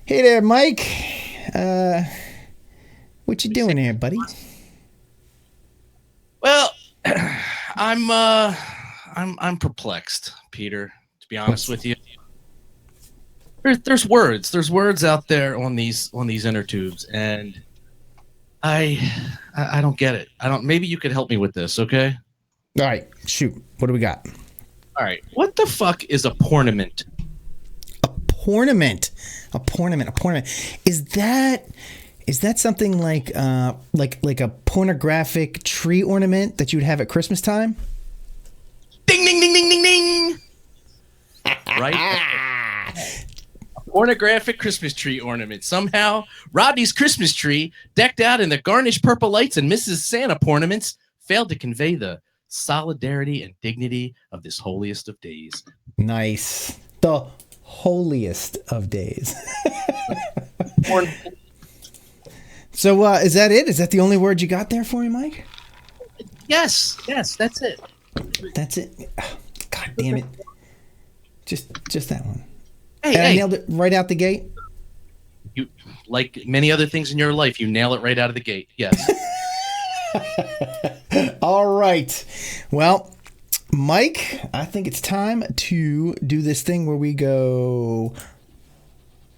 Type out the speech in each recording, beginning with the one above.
Hey there, Mike. What you doing here, buddy? Well, I'm perplexed, Peter. To be honest with you, there's words out there on these inner tubes, and I don't get it. I don't. Maybe you could help me with this, okay? All right, shoot. What do we got? All right. What the fuck is a pornament? A pornament. A pornament. Is that something like a pornographic tree ornament that you'd have at Christmas time? Ding ding ding ding ding ding. Right? A pornographic Christmas tree ornament. Somehow, Rodney's Christmas tree, decked out in the garnished purple lights and Mrs. Santa ornaments, failed to convey the solidarity and dignity of this holiest of days. Nice. The holiest of days. So is that it? Is that the only word you got there for me, Mike? Yes, that's it. That's it. Oh, God damn it. Just that one. Hey, I nailed it right out the gate. You, like many other things in your life, you nail it right out of the gate. Yes. All right. Well, Mike, I think it's time to do this thing where we go,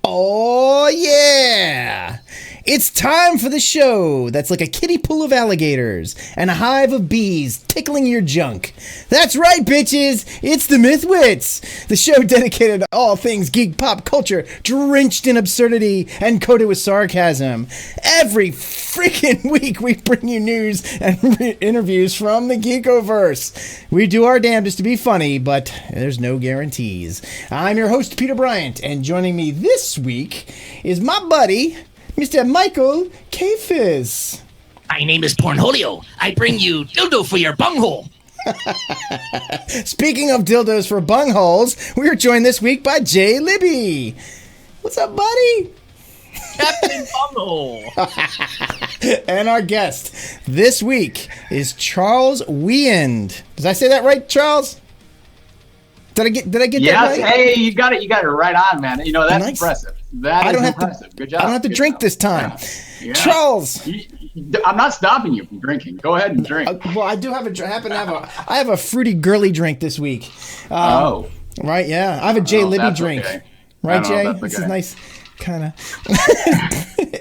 oh yeah, it's time for the show that's like a kiddie pool of alligators and a hive of bees tickling your junk. That's right, bitches. It's the MythWits, the show dedicated to all things geek pop culture, drenched in absurdity and coated with sarcasm. Every freaking week we bring you news and interviews from the Geekoverse. We do our damnedest to be funny, but there's no guarantees. I'm your host, Peter Bryant, and joining me this week is my buddy, Mr. Michael Kafis. My name is Pornholio. I bring you dildo for your bunghole. Speaking of dildos for bungholes, we are joined this week by Jay Libby. What's up, buddy? Captain Bunghole. And our guest this week is Charles Wieand. Did I say that right, Charles? Did I get that right? Yes. Hey, you got it right on, man. You know, that's nice. Impressive. That is impressive. Good job. I don't have to drink this time. Yeah. Charles. I'm not stopping you from drinking. Go ahead and drink. Well, I do have I have a fruity girly drink this week. Right, yeah. I have a Jay Libby drink. Okay. Right, Jay? This is nice. Kind of.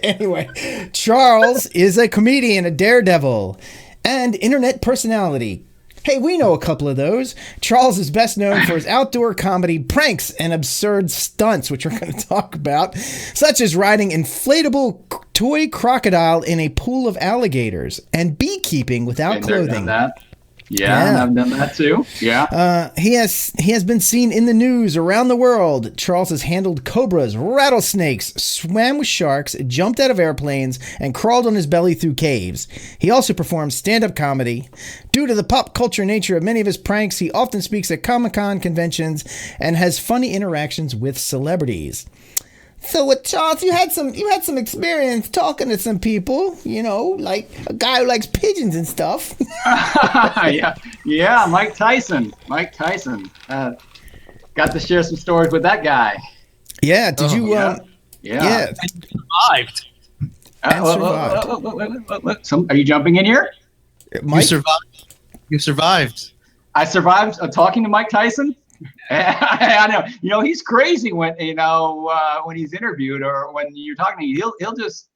Anyway, Charles is a comedian, a daredevil, and internet personality. Hey, we know a couple of those. Charles is best known for his outdoor comedy pranks and absurd stunts, which we're going to talk about, such as riding inflatable toy crocodile in a pool of alligators and beekeeping without clothing. Yeah, I've done that too. Yeah. He has been seen in the news around the world. Charles has handled cobras, rattlesnakes, swam with sharks, jumped out of airplanes, and crawled on his belly through caves. He also performs stand-up comedy. Due to the pop culture nature of many of his pranks, he often speaks at Comic-Con conventions and has funny interactions with celebrities. So with Charles, you had some experience talking to some people, you know, like a guy who likes pigeons and stuff. yeah, Mike Tyson. Got to share some stories with that guy. Yeah, did you? Yeah. Survived. Are you jumping in here? Mike? You survived. I survived talking to Mike Tyson. I know. You know, he's crazy when he's interviewed or when you're talking to him. He'll just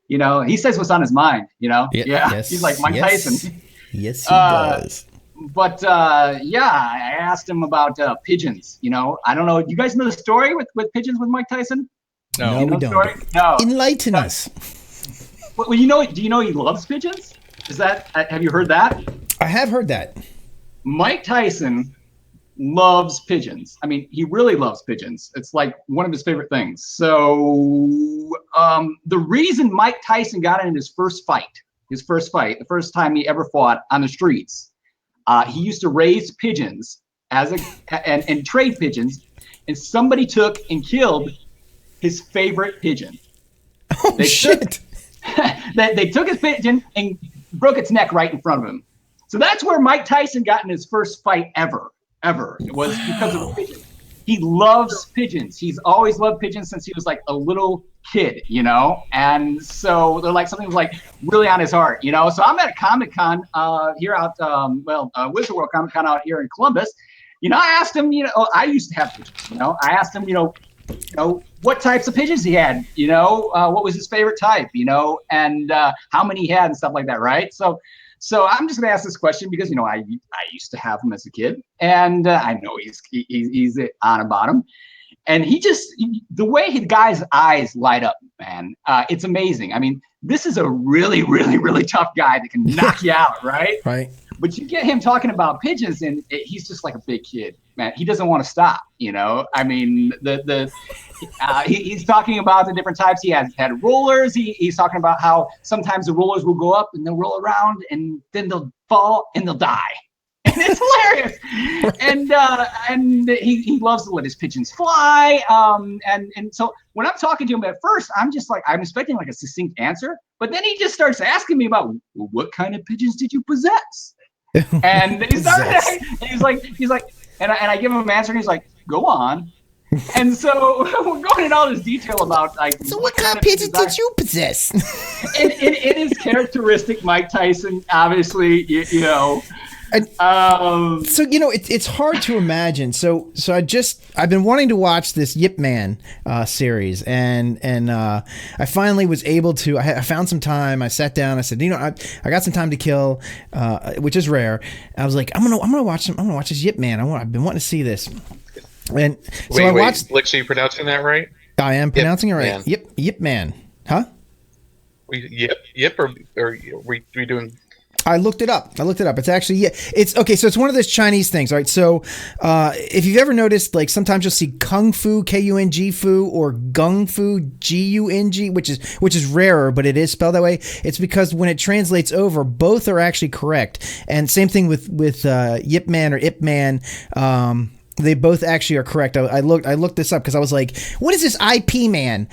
he says what's on his mind. You know. Yeah. Yes, he's like Mike Tyson. Yes, he does. But I asked him about pigeons. You know, I don't know. Do you guys know the story with pigeons with Mike Tyson? No, we don't. No. Enlighten us. Well, do you know he loves pigeons? Have you heard that? I have heard that. Mike Tyson loves pigeons. I mean, he really loves pigeons. It's like one of his favorite things. So the reason Mike Tyson got in his first fight, the first time he ever fought on the streets, he used to raise pigeons and trade pigeons, and somebody took and killed his favorite pigeon. Oh, shit. They took his pigeon and broke its neck right in front of him. So that's where Mike Tyson got in his first fight ever. It was because of a pigeon. he loves pigeons. He's always loved pigeons since he was like a little kid, you know? And so they're like, something was like really on his heart, you know? So I'm at a Comic-Con here out, Wizard World Comic-Con out here in Columbus. You know, I asked him, you know, I used to have pigeons, you know? I asked him, you know, what types of pigeons he had, you know, what was his favorite type, you know, and how many he had and stuff like that, right? So I'm just gonna ask this question because, you know, I used to have him as a kid, and I know he's on about him, and the way the guy's eyes light up, man, it's amazing. I mean, this is a really, really, really tough guy that can knock you out, right? Right. But you get him talking about pigeons, and he's just like a big kid, man. He doesn't want to stop, you know. I mean, he's talking about the different types. He had rollers. He's talking about how sometimes the rollers will go up and they'll roll around, and then they'll fall and they'll die. And it's hilarious. And he loves to let his pigeons fly. And so when I'm talking to him at first, I'm just like, I'm expecting like a succinct answer, but then he just starts asking me about, well, what kind of pigeons did you possess? And he started, and he's like, and I give him an answer, and he's like, go on. And so we're going in all this detail about like. So what kind of pigeons did you possess? And it is characteristic Mike Tyson, obviously, you know. So you know it's hard to imagine. So I've been wanting to watch this Yip Man series, and I finally was able to. I found some time. I sat down. I said, you know, I got some time to kill, which is rare. I was like, I'm gonna watch this Yip Man. I've been wanting to see this. And so I watched. Wait, so you pronouncing that right? I am pronouncing it right. Man. Yip Man, huh? Yip or we doing? I looked it up. It's actually, yeah, it's okay. So it's one of those Chinese things, right? So if you've ever noticed, like sometimes you'll see Kung Fu, Kung Fu, or Gung Fu, Gung, which is rarer, but it is spelled that way. It's because when it translates over, both are actually correct. And same thing with Yip Man or Ip Man. They both actually are correct. I looked this up because I was like, what is this IP Man?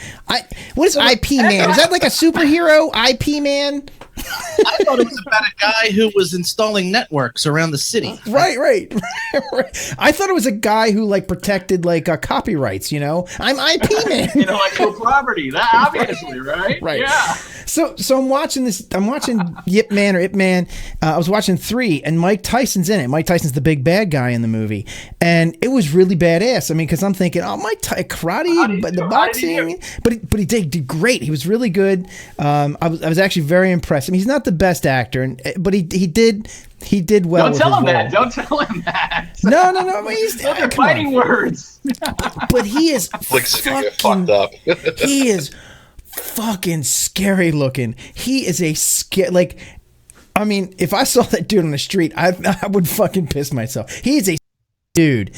What is IP Man? Is that like a superhero IP Man? I thought it was about a guy who was installing networks around the city. Right. I thought it was a guy who like protected like copyrights. You know, I'm IP Man. Intellectual property. That obviously, right? Right. Yeah. So I'm watching this. I'm watching Yip Man or Ip Man. I was watching 3, and Mike Tyson's in it. Mike Tyson's the big bad guy in the movie, and it was really badass. I mean, because I'm thinking, oh, karate, but the boxing, but he did great. He was really good. I was actually very impressed. I mean, he's not the best actor, but he did well. Don't tell him that. Don't tell him that. No. I mean, those are fighting words. But he is fucked up. He is fucking scary looking. He is I mean, if I saw that dude on the street, I would fucking piss myself. He is a dude.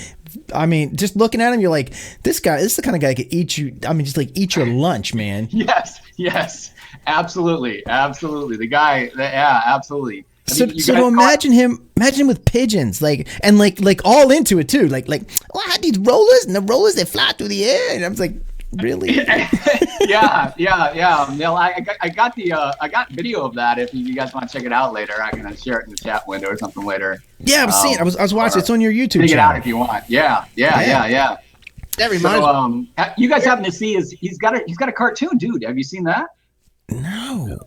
I mean, just looking at him, you're like, this is the kind of guy that could eat you. I mean, just like eat your lunch, man. Yes, absolutely. The guy, yeah, absolutely. So imagine him with pigeons, like all into it too, like, oh, I had these rollers, and the rollers they fly through the air, and I was like, really? yeah. Neil, I got video of that. If you guys want to check it out later, I can share it in the chat window or something later. Yeah, I was seeing. I was watching. It's on your YouTube channel. Check it out if you want. Yeah. That reminds me. You guys happen to see he's got a cartoon, dude. Have you seen that? No.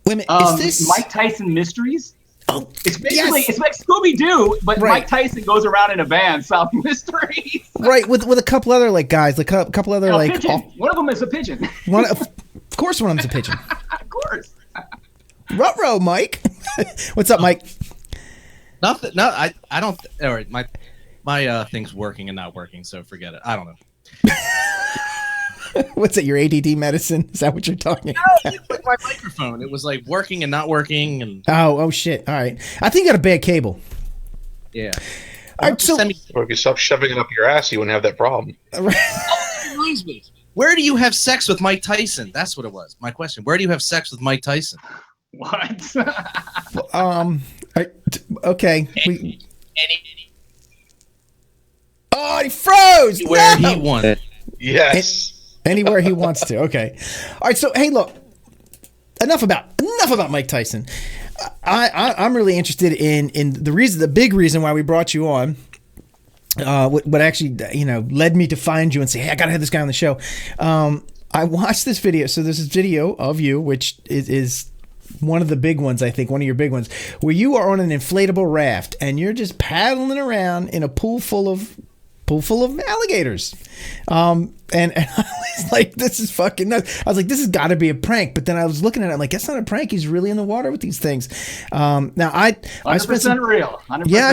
Wait a minute. Is this Mike Tyson Mysteries? Oh, it's basically it's like Scooby-Doo, but right. Mike Tyson goes around in a van solving mysteries. Right, with a couple other like guys, like a couple other like. One of them is a pigeon. Of course, one of them's a pigeon. Of course. Ruh-roh, Mike. What's up, Mike? Nothing. No, I don't. All right, my thing's working and not working, so forget it. I don't know. What's it? Your ADD medicine? Is that what you're talking about? No, it's like my microphone. It was like working and not working, and oh shit! All right, I think you got a bad cable. Yeah. All right, so if you stop shoving it up your ass, you wouldn't have that problem. That reminds me. Where do you have sex with Mike Tyson? That's what it was. My question. Where do you have sex with Mike Tyson? What? Okay. Oh, he froze. Where he wanted. Yes. Anywhere he wants to. Okay. All right. So, hey, look. Enough about Mike Tyson. I'm really interested in the big reason why we brought you on what actually, led me to find you and say, hey, I gotta have this guy on the show. I watched this video. So there's this video of you, which is one of the big ones, I think, one of your big ones, where you are on an inflatable raft and you're just paddling around in a pool full of alligators. And I was like, this is fucking nuts. I was like, this has got to be a prank. But then I was looking at it, I'm like, that's not a prank. He's really in the water with these things. Now I spent some real. 100%. Yeah,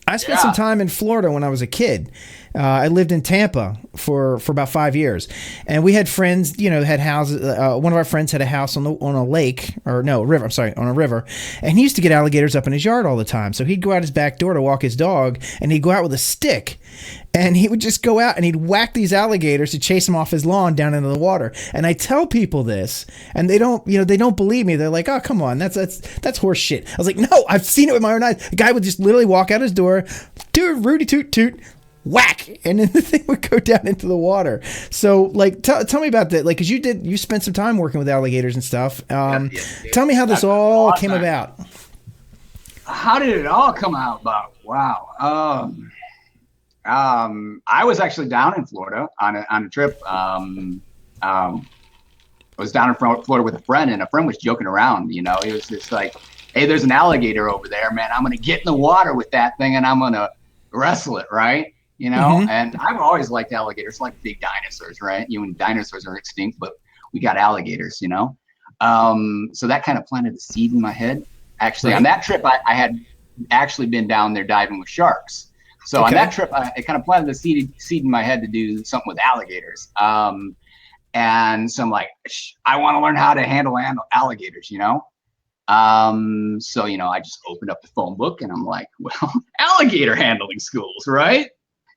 I spent some time in Florida when I was a kid. I lived in Tampa for about 5 years, and we had friends, had houses. One of our friends had a house on a lake, or no, river. I'm sorry, on a river, and he used to get alligators up in his yard all the time. So he'd go out his back door to walk his dog, and he'd go out with a stick, and he would just go out and he'd whack these alligators to chase them off his lawn down into the water. And I tell people this, and they don't believe me. They're like, oh, come on, that's horse shit. I was like, no, I've seen it with my own eyes. The guy would just literally walk out his door, dude, Rudy toot toot, whack, and then the thing would go down into the water. So, like, tell me about that, like, because you spent some time working with alligators and stuff. Tell me how this all came about. How did it all come about? Wow. I was actually down in Florida on a trip. I was down in Florida with a friend, and a friend was joking around. He was just like, hey, there's an alligator over there, man. I'm gonna get in the water with that thing and I'm gonna wrestle it, right? Mm-hmm. And I've always liked alligators, like big dinosaurs, right? Dinosaurs are extinct, but we got alligators, So that kind of planted the seed in my head. Actually, on that trip, I had actually been down there diving with sharks. So on that trip, it kind of planted the seed in my head to do something with alligators. And so I'm like, I want to learn how to handle alligators, So, I just opened up the phone book and I'm like, well, alligator handling schools, right?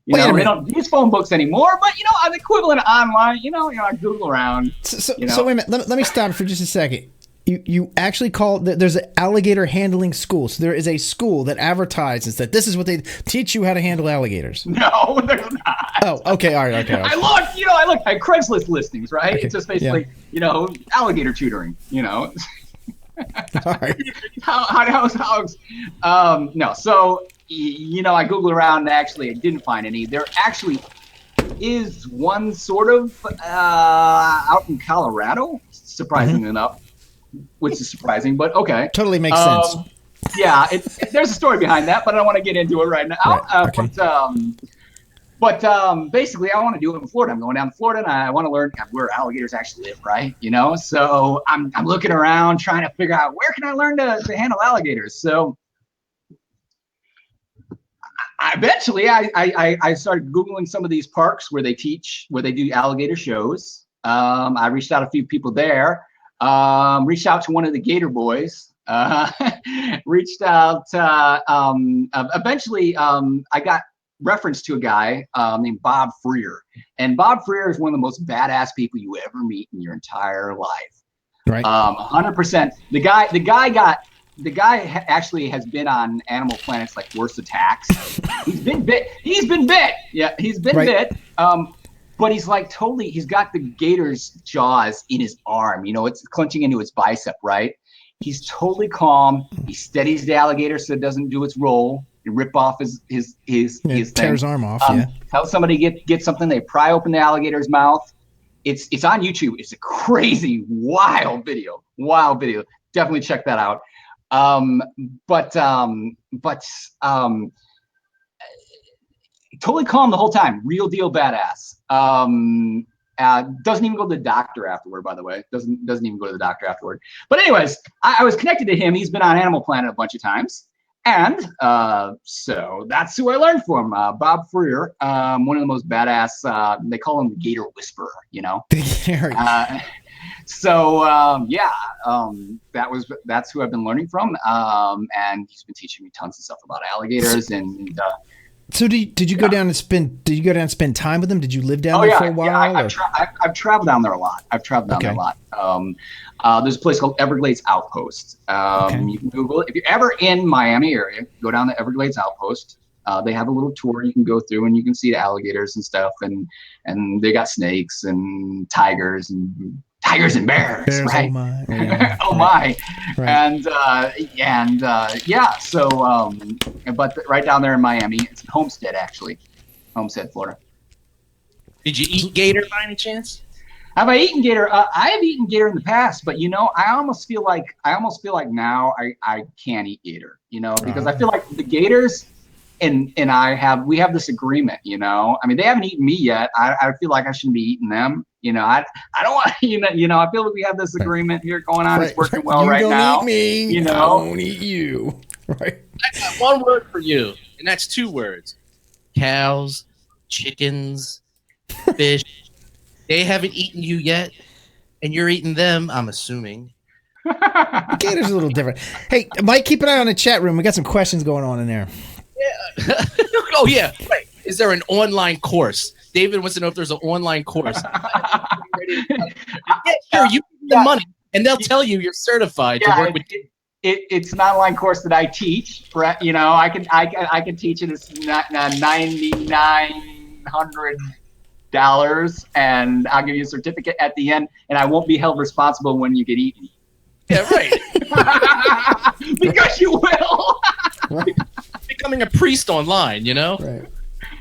They don't use phone books anymore, but an equivalent online, I Google around. So wait a minute, let me stop for just a second. You actually there's an alligator handling school. So there is a school that advertises that this is what they teach you how to handle alligators. No, they're not. Oh, okay, all right, okay. I looked at Craigslist listings, right? Okay. It's just basically, alligator tutoring, All right. No. So, I Googled around and actually I didn't find any. There actually is one sort of out in Colorado, surprisingly enough, which is surprising, but okay. Totally makes sense. Yeah, there's a story behind that, but I don't want to get into it right now. Right. Okay. But basically, I want to do it in Florida. I'm going down to Florida, and I want to learn where alligators actually live, right? So I'm looking around, trying to figure out where can I learn to handle alligators. So eventually, I started Googling some of these parks where they do alligator shows. I reached out to a few people there. Reached out to one of the Gator boys. Reached out. Eventually, I got reference to a guy named Bob Freer, and Bob Freer is one of the most badass people you ever meet in your entire life. Right. 100%. The guy actually has been on Animal Planet's like worst attacks. He's been bit. Yeah, he's been bit. But he's like he's got the gator's jaws in his arm. It's clenching into his bicep, right? He's totally calm. He steadies the alligator so it doesn't do its roll and rip off his thing. Tear his arm off, Tell somebody get something. They pry open the alligator's mouth. It's on YouTube. It's a crazy, wild video. Definitely check that out. Totally calm the whole time. Real deal badass. Doesn't even go to the doctor afterward, by the way. Doesn't even go to the doctor afterward. But anyways, I was connected to him. He's been on Animal Planet a bunch of times. And so that's who I learned from. Bob Freer, one of the most badass, they call him the Gator Whisperer, that's who I've been learning from. And he's been teaching me tons of stuff about alligators and So did you go down and spend time with them? Did you live down there for a while? Yeah, I've traveled down there a lot. There's a place called Everglades Outpost. You can Google it. If you're ever in Miami area, go down to Everglades Outpost. They have a little tour you can go through and you can see the alligators and stuff, and they got snakes and tigers and bears, right? Oh my. Right. And but right down there in Miami, it's in Homestead actually. Homestead, Florida. Did you eat gator by any chance? Have I eaten gator? I have eaten gator in the past, but I almost feel like now I can't eat gator, because I feel like the gators and we have this agreement, I mean, they haven't eaten me yet. I feel like I shouldn't be eating them. I don't want I feel like we have this agreement here going on. It's working well right now. You don't eat me, I won't eat you. Right. I got one word for you, and that's 2 words. Cows, chickens, fish. They haven't eaten you yet, and you're eating them, I'm assuming. Gator's a little different. Hey, Mike, keep an eye on the chat room. We got some questions going on in there. Yeah. Oh, yeah. Right. Is there an online course? David wants to know if there's an online course. Yeah, sure. You give them money, and they'll tell you you're certified to work with. It's an online course that I teach. I can teach it. It's $9,900, and I'll give you a certificate at the end, and I won't be held responsible when you get eaten. Yeah, right. Because you will. Right. Becoming a priest online, Right.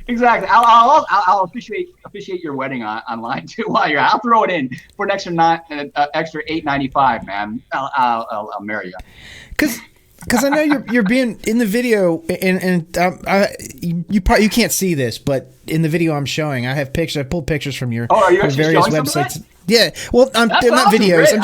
Exactly. I'll officiate your wedding online too while you're. I'll throw it in for an extra $8.95, man. I'll marry you. Because I know you're being in the video, and you can't see this, but in the video I'm showing, I have pictures. I pulled pictures from your are you actually various showing websites. Yeah, well, they're not awesome, videos. great.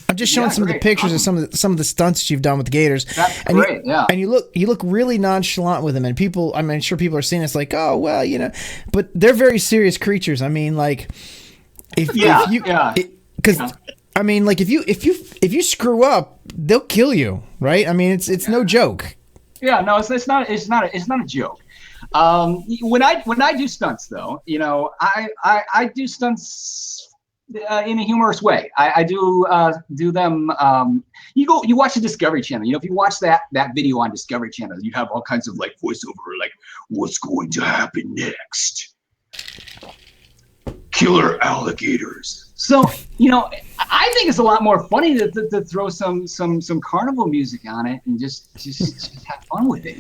I'm just showing some of the pictures of some of the stunts that you've done with the gators. That's and great. And you look really nonchalant with them, and people. I mean, I'm sure people are seeing this like, oh well, but they're very serious creatures. I mean, like if you screw up, they'll kill you, right? I mean, it's no joke. Yeah, no, it's not a joke. When I do stunts, though, I do stunts in a humorous way. I do them. You watch the Discovery Channel. If you watch that video on Discovery Channel, you have all kinds of like voiceover, like what's going to happen next. Killer alligators. So I think it's a lot more funny to throw some carnival music on it and just have fun with it.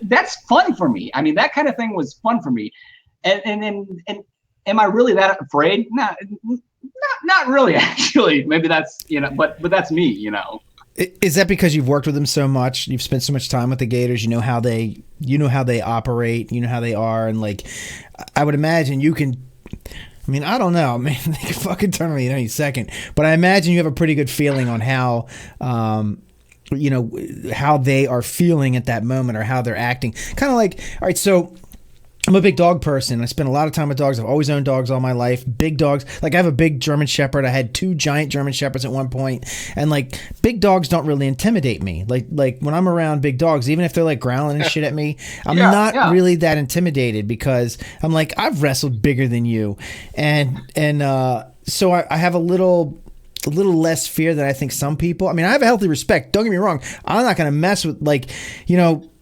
That's fun for me. I mean, that kind of thing was fun for me. And am I really that afraid? Not really. Actually, maybe that's but that's me. Is that because you've worked with them so much? You've spent so much time with the gators. You know how they operate. You know how they are, and like, I would imagine you can. I mean, I don't know. I mean, they can fucking turn on me in any second. But I imagine you have a pretty good feeling on how, how they are feeling at that moment or how they're acting. Kind of like, all right, so I'm a big dog person. I spend a lot of time with dogs. I've always owned dogs all my life. Big dogs. Like, I have a big German Shepherd. I had 2 giant German Shepherds at one point. And, like, big dogs don't really intimidate me. Like when I'm around big dogs, even if they're, like, growling and shit at me, I'm not really that intimidated because I'm like, I've wrestled bigger than you. And so I have a little less fear than I think some people. I mean, I have a healthy respect. Don't get me wrong. I'm not going to mess with, like,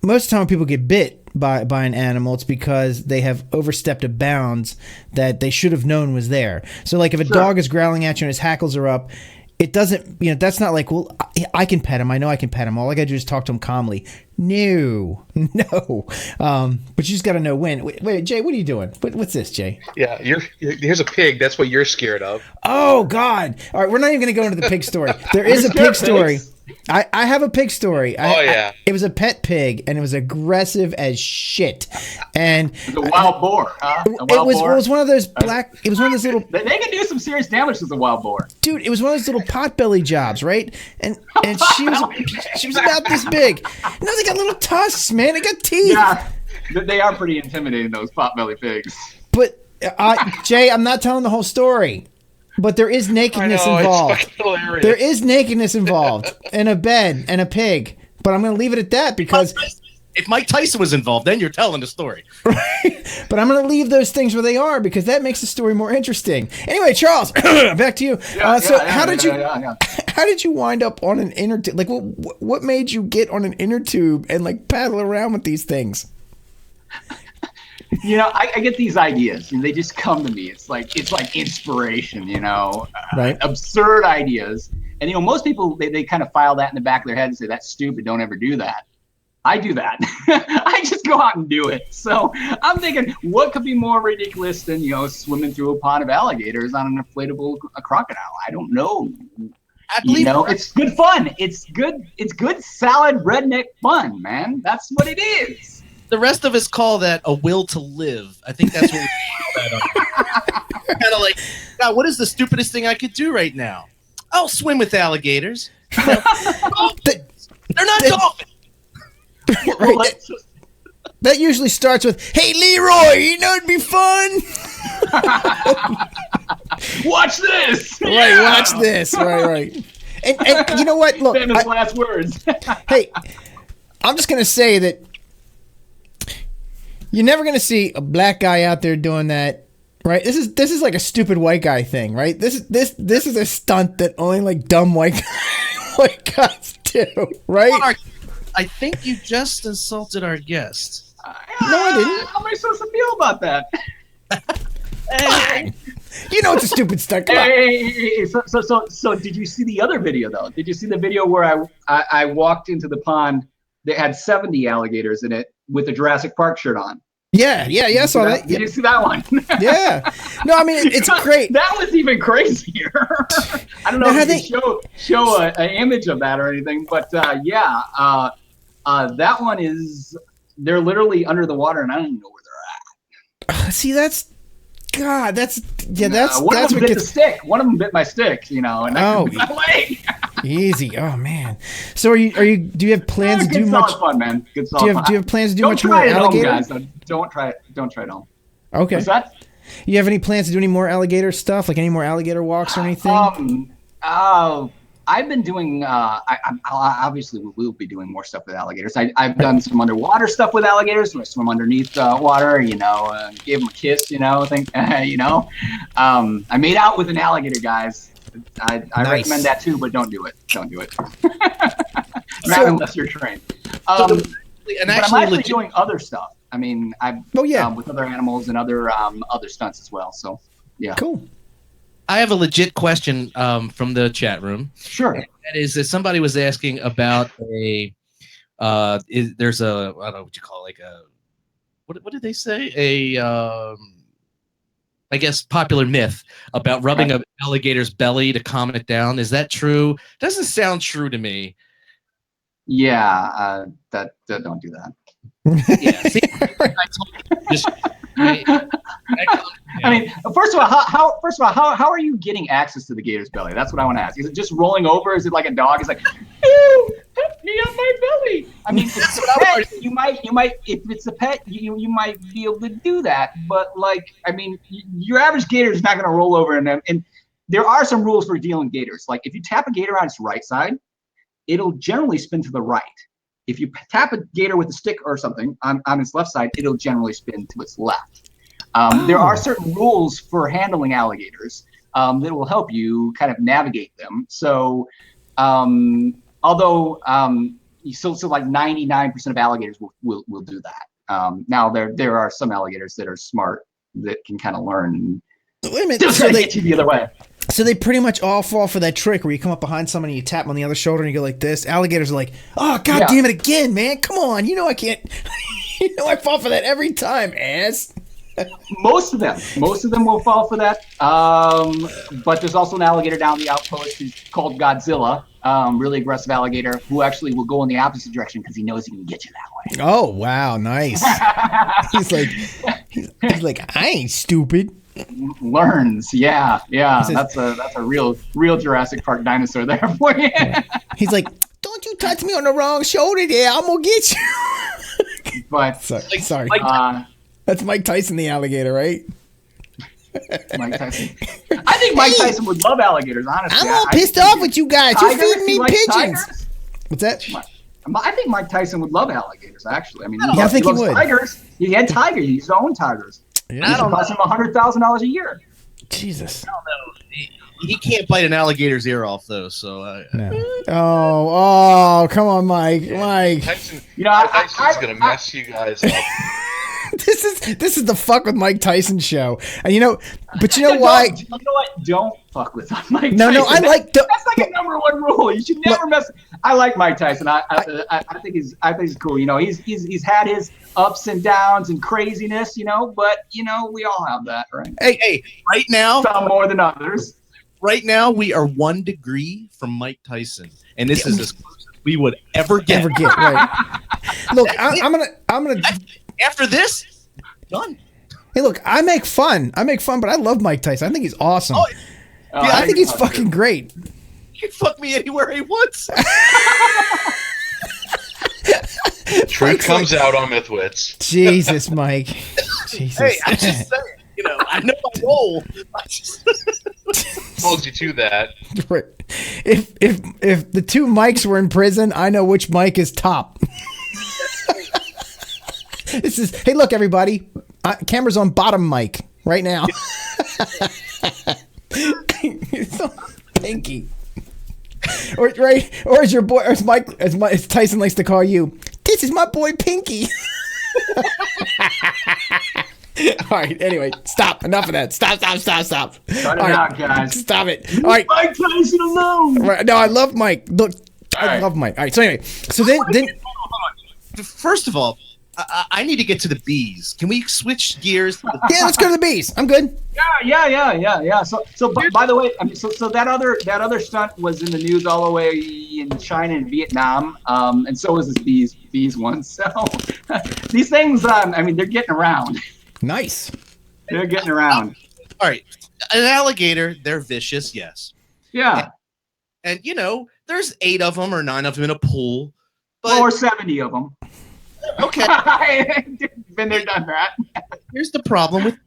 most of the time when people get bit by an animal, it's because they have overstepped a bounds that they should have known was there. So like if a dog is growling at you and his hackles are up, it doesn't, that's not like, well, I can pet him. I know I can pet him. All I got to do is talk to him calmly. No. But you just got to know when. Wait, Jay, what are you doing? What's this, Jay? Yeah, here's a pig. That's what you're scared of. Oh, God. All right, we're not even going to go into the pig story. There is a pig story. I have a pig story. It was a pet pig, and it was aggressive as shit. And it was a wild boar, huh? It was one of those black. It was one of those little. They can do some serious damage to the wild boar, dude. It was one of those little potbelly jobs, right? And she was about this big. No, they got little tusks, man. They got teeth. Yeah, they are pretty intimidating, those potbelly pigs. But Jay, I'm not telling the whole story. But there is nakedness involved. It's fucking hilarious. There is nakedness involved in a bed and a pig. But I'm going to leave it at that because if Mike Tyson was involved, then you're telling the story. Right? But I'm going to leave those things where they are because that makes the story more interesting. Anyway, Charles, back to you. How did you wind up on an inner tube? Like, what made you get on an inner tube and like paddle around with these things? I get these ideas and they just come to me. It's like inspiration, right? Absurd ideas. And, most people, they kind of file that in the back of their head and say, that's stupid. Don't ever do that. I do that. I just go out and do it. So I'm thinking, what could be more ridiculous than, swimming through a pond of alligators on an inflatable crocodile? I don't know. It's good fun. It's good solid redneck fun, man. That's what it is. The rest of us call that a will to live. I think that's what we call that. Kind of like, God, what is the stupidest thing I could do right now? I'll swim with alligators. They're not dolphins. Right. That usually starts with, "Hey Leroy, it'd be fun. Watch this." Right, watch this. Right. And you know what? Look, famous last words. Hey, I'm just gonna say that you're never gonna see a black guy out there doing that. Right? This is like a stupid white guy thing, right? This is a stunt that only like dumb white guys do, right? I think you just insulted our guest. No, I didn't. How am I supposed to feel about that? It's a stupid stunt. Come on. Hey. So did you see the other video though? Did you see the video where I walked into the pond that had 70 alligators in it with a Jurassic Park shirt on? Yeah, I saw that. Did you see that one? Yeah. No, I mean, it's great. That was even crazier. I don't know if you can show an image of that or anything, but that one is, they're literally under the water and I don't even know where they're at. See, that's one of that's them what bit gets the stick. One of them bit my stick, and that bit my leg. Easy. Oh man. So do you have plans to do much fun, man? Good do you have plans to do much more alligator? Guys. Don't try it at home. Okay. What's that? You have any plans to do any more alligator stuff, like any more alligator walks or anything? I've been doing. I obviously will be doing more stuff with alligators. I've done some underwater stuff with alligators. I swim underneath water. Gave them a kiss. I made out with an alligator, guys. I Nice. recommend that too, but don't do it. Don't do it. Not unless you're trained. But I'm actually doing other stuff. I mean, with other animals and other stunts as well. So yeah. Cool. I have a legit question from the chat room. Sure. And that is that somebody was asking about there's a, I don't know what you call it, like a, what did they say? I guess popular myth about rubbing an alligator's belly to calm it down. Is that true? Doesn't sound true to me. Yeah, that don't do that. Yeah. See, I mean, first of all, how are you getting access to the gator's belly? That's what I want to ask. Is it just rolling over? Is it like a dog? It's like, ew, pet me on my belly. I mean, That's what I you might, if it's a pet, you might be able to do that. But like, I mean, your average gator is not going to roll over in them. And there are some rules for dealing gators. Like if you tap a gator on its right side, it'll generally spin to the right. If you tap a gator with a stick or something on its left side, it'll generally spin to its left. There are certain rules for handling alligators that will help you kind of navigate them. So, although like 99% of alligators will do that. Now there are some alligators that are smart that can kind of learn. Wait a minute. Just get you the other way. So they pretty much all fall for that trick where you come up behind somebody, you tap them on the other shoulder, and you go like this. Alligators are like, "Oh God damn it again, man! Come on, I can't. I fall for that every time, ass." Most of them will fall for that. But there's also an alligator down the outpost who's called Godzilla, really aggressive alligator who actually will go in the opposite direction because he knows he can get you that way. Oh wow, nice. he's like, I ain't stupid. Learns, yeah. That's a real Jurassic Park dinosaur there for you. He's like, don't you touch me on the wrong shoulder there, I'm gonna get you. But sorry. That's Mike Tyson, the alligator, right? Mike Tyson. I think Mike Tyson would love alligators, honestly. I'm all pissed off with you guys. You're feeding me pigeons. Tigers. What's that? I think Mike Tyson would love alligators, actually. I mean, I think he would. Tigers. He had tigers. He used to own tigers. Yeah. It cost him $100,000 a year. Jesus. I don't know. He can't bite an alligator's ear off, though. So. No. Oh, come on, Mike. Mike. Tyson's gonna mess you guys up. This is the fuck with Mike Tyson show, and but you know why? You know what? Don't fuck with Mike Tyson. No, I like. That's like a number one rule. You should never mess. I like Mike Tyson. I think he's cool. You know, he's had his ups and downs and craziness. You know, but you know, we all have that, right? Hey, right now, some more than others. Right now, we are 1 degree from Mike Tyson, and this is as close as we would ever get. Right. Look, I'm gonna. After this, done. Hey, look, I make fun, but I love Mike Tyson. I think he's awesome. I think he's fucking great. He can fuck me anywhere he wants. Truth comes out on MythWits. Jesus, Mike. Jesus. Hey, I'm just saying. You know, I know my role. Holds you to that. If the two Mikes were in prison, I know which Mike is top. This is. Hey, look, everybody. Camera's on bottom mic right now. Pinky. Or as your boy, as Tyson likes to call you, this is my boy Pinky. All right. Anyway, stop. Enough of that. Stop. Cut it out, guys. Stop it. All right. Mike Tyson alone. Right. No, I love Mike. Look, I love Mike. All right. So anyway, then. First of all, I need to get to the bees. Can we switch gears? Yeah, let's go to the bees. I'm good. Yeah. So by the way, I mean, so that other stunt was in the news all the way in China and Vietnam, and so was this bees one. So these things, I mean, they're getting around. Nice. They're getting around. All right, an alligator, they're vicious, yes. Yeah. And you know, there's 8 of them or 9 of them in a pool, but or 70 of them. Okay. Been there, done that. Here's the problem with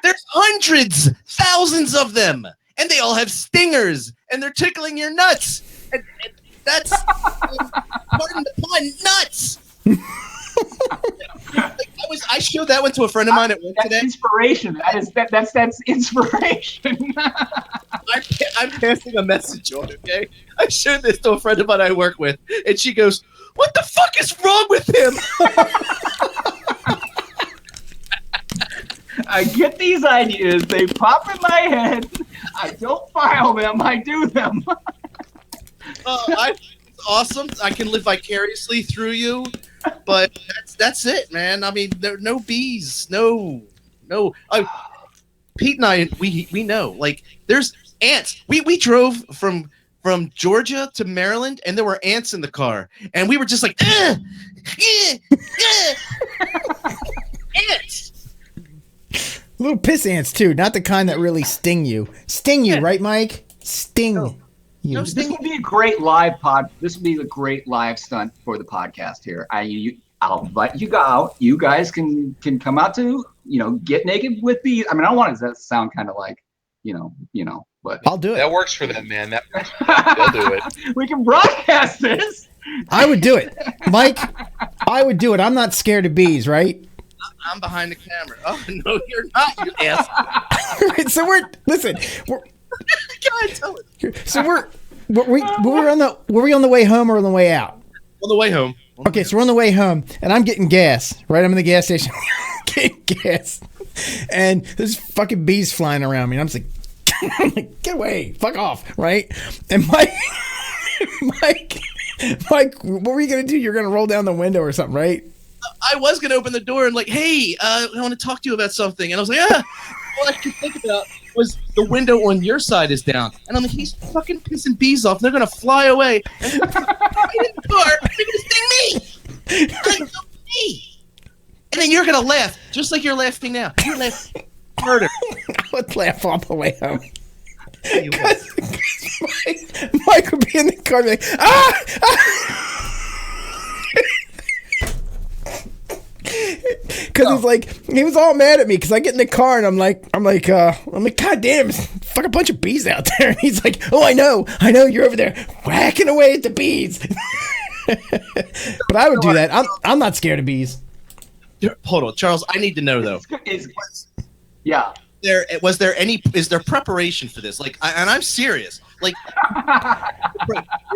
there's hundreds, thousands of them, and they all have stingers, and they're tickling your nuts. And that's pardon the pun, nuts. I showed that one to a friend of mine at work today. Inspiration. That's inspiration. I'm passing a message on, okay? I showed this to a friend of mine I work with, and she goes, "What the fuck is wrong with him?" I get these ideas. They pop in my head. I don't file them. I do them. It's awesome. I can live vicariously through you, but that's it, man. I mean, there are no bees. No. Pete and I, we know. Like, there's ants. We drove from Georgia to Maryland, and there were ants in the car, and we were just like, ants. Little piss ants too, not the kind that really sting you. Right, Mike? Sting you. This would be a great live pod. This would be a great live stunt for the podcast here. I'll invite you out. You guys can come out to get naked with bees. I mean, I don't want it to sound kind of like but I'll do it. That works for them, man. They'll do it. We can broadcast this. I would do it, Mike. I would do it. I'm not scared of bees, right? I'm behind the camera. Oh no, you're not, you ass. So we're Go ahead, tell it. So were we on the way home or on the way out? On the way home. Okay, so we're on the way home, and I'm getting gas. Right, I'm in the gas station getting gas, and there's fucking bees flying around me. And I'm just like, get away, fuck off, right? And Mike, what were you gonna do? You're gonna roll down the window or something, right? I was gonna open the door and like, hey, I want to talk to you about something. And I was like, all I could think about was the window on your side is down. And I'm like, he's fucking pissing bees off. They're gonna fly away. And they're right in the car. They're gonna sting me. Like, me. And then you're gonna laugh, just like you're laughing now. You're laughing harder. I would laugh all the way home. Mike would be in the car like, because he's like, he was all mad at me because I get in the car and I'm like, God damn, it's fuck a bunch of bees out there. And he's like, oh, I know, you're over there whacking away at the bees. But I would do that. I'm not scared of bees. Hold on, Charles. I need to know though. Yeah. Is there preparation for this? Like, and I'm serious. Like,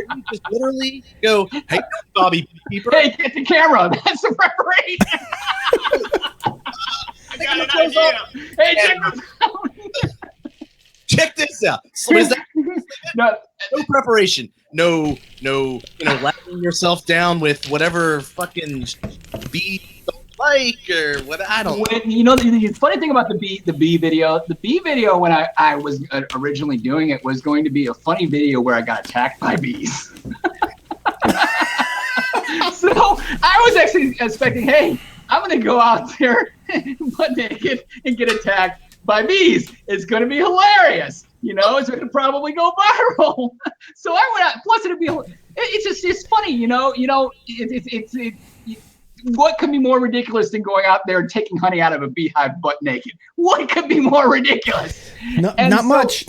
you just literally go, hey, Bobby Beekeeper. Hey, get the camera. That's the preparation. I got an idea. Hey, check this out. Check this out. So is that no preparation. No, lapping yourself down with whatever fucking bee you don't like or what. I don't. The funny thing about the bee video when I was originally doing it was going to be a funny video where I got attacked by bees. So I was actually expecting, hey, I'm going to go out there butt naked and get attacked by bees. It's going to be hilarious. It's going to probably go viral. So I went out. Plus, it's funny. What could be more ridiculous than going out there and taking honey out of a beehive butt naked? What could be more ridiculous? Not much.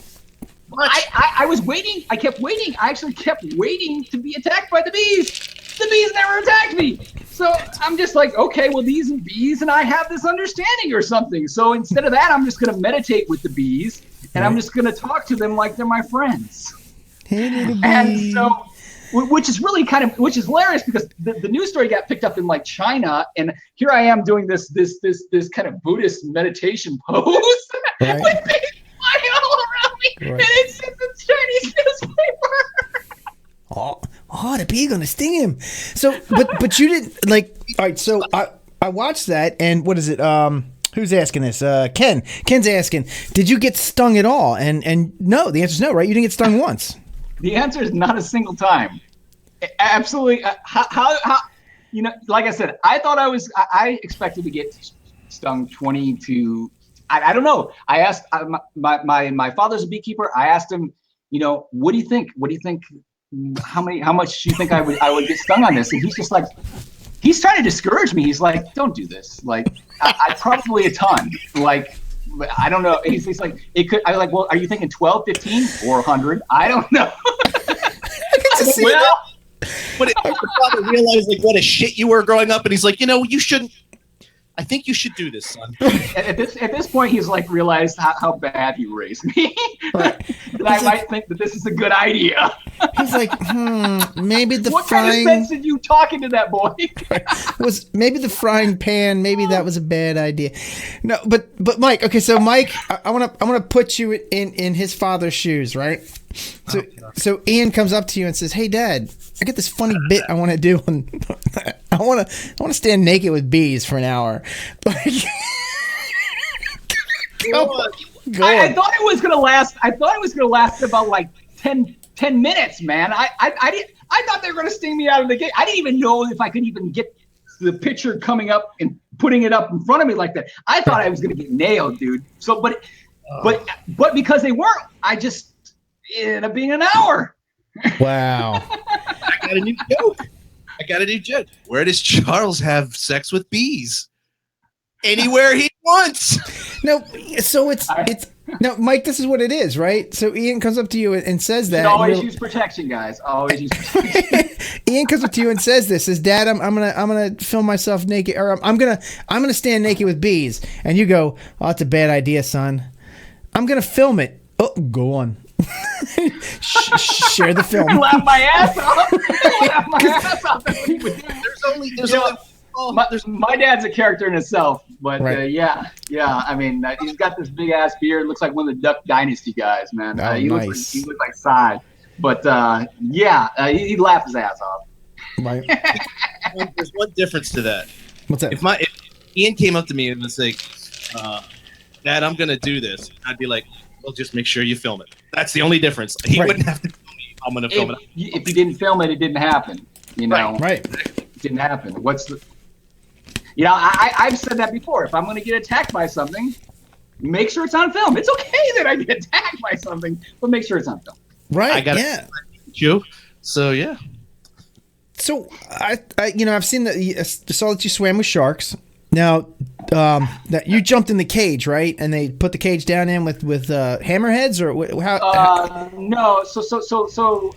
I was waiting. I kept waiting. I actually kept waiting to be attacked by the bees. The bees never attacked me. So I'm just like, okay, well, these are bees and I have this understanding or something. So instead of that, I'm just going to meditate with the bees and I'm just going to talk to them like they're my friends. Hey, little bee. And so, which is hilarious because the news story got picked up in like China. And here I am doing this kind of Buddhist meditation pose with bees flying all around me. And it's in the Chinese newspaper. Oh, the bee gonna sting him. So, but you didn't like. All right, so I watched that, and what is it? Who's asking this? Ken. Ken's asking, did you get stung at all? And no, the answer is no, right? You didn't get stung once. The answer is not a single time. Absolutely. How? Like I said, I expected to get stung 20 to. I don't know. I asked my father's a beekeeper. I asked him, what do you think? What do you think? How much do you think I would get stung on this? And he's just like, he's trying to discourage me. He's like, don't do this. Like, I probably a ton. Like, I don't know. He's like, it could. I was like, well, are you thinking 12, 15, or 100? I don't know. But your father realized like what a shit you were growing up, and he's like, you shouldn't. I think you should do this, son. At this point, he's like realized how bad he raised me. Right. That I might think that this is a good idea. He's like, maybe the what frying. What kind of sense did you talking to that boy? Was maybe the frying pan? Maybe that was a bad idea. No, but Mike. Okay, so Mike, I want to put you in his father's shoes, right? So Ian comes up to you and says, "Hey, Dad, I got this funny bit I want to do. I want to stand naked with bees for an hour." Go on. I thought it was gonna last. I thought it was gonna last about like 10 minutes, man. I thought they were gonna sting me out of the gate. I didn't even know if I could even get the picture coming up and putting it up in front of me like that. I thought I was gonna get nailed, dude. So, but because they weren't, it ended up being an hour. Wow. I got a new joke. Where does Charles have sex with bees? Anywhere he wants. No, so it's no, Mike. This is what it is, right? So Ian comes up to you and says that. Always use protection, guys. Always use protection. Ian comes up to you and says this: "Says Dad, I'm gonna film myself naked, or I'm gonna stand naked with bees." And you go, "Oh, that's a bad idea, son. I'm gonna film it." Oh, go on. Share the film. Laugh my ass off. Laugh my ass off. That's what he would do. My dad's a character in itself, but right. Yeah. I mean, he's got this big ass beard. Looks like one of the Duck Dynasty guys, man. Oh, he nice. looks like Side, but he'd laugh his ass off. Right. There's one difference to that. What's that? If Ian came up to me and was like, "Dad, I'm gonna do this," I'd be like, "Well, just make sure you film it." That's the only difference. He wouldn't have to tell me I'm gonna film it. If you didn't film it, it didn't happen. Right. It didn't happen. I've said that before. If I'm going to get attacked by something, make sure it's on film. It's okay that I get attacked by something, but make sure it's on film. Right. I got you. So yeah. So I've seen saw that you swam with sharks. Now, that you jumped in the cage, right? And they put the cage down in with hammerheads, or how? No. So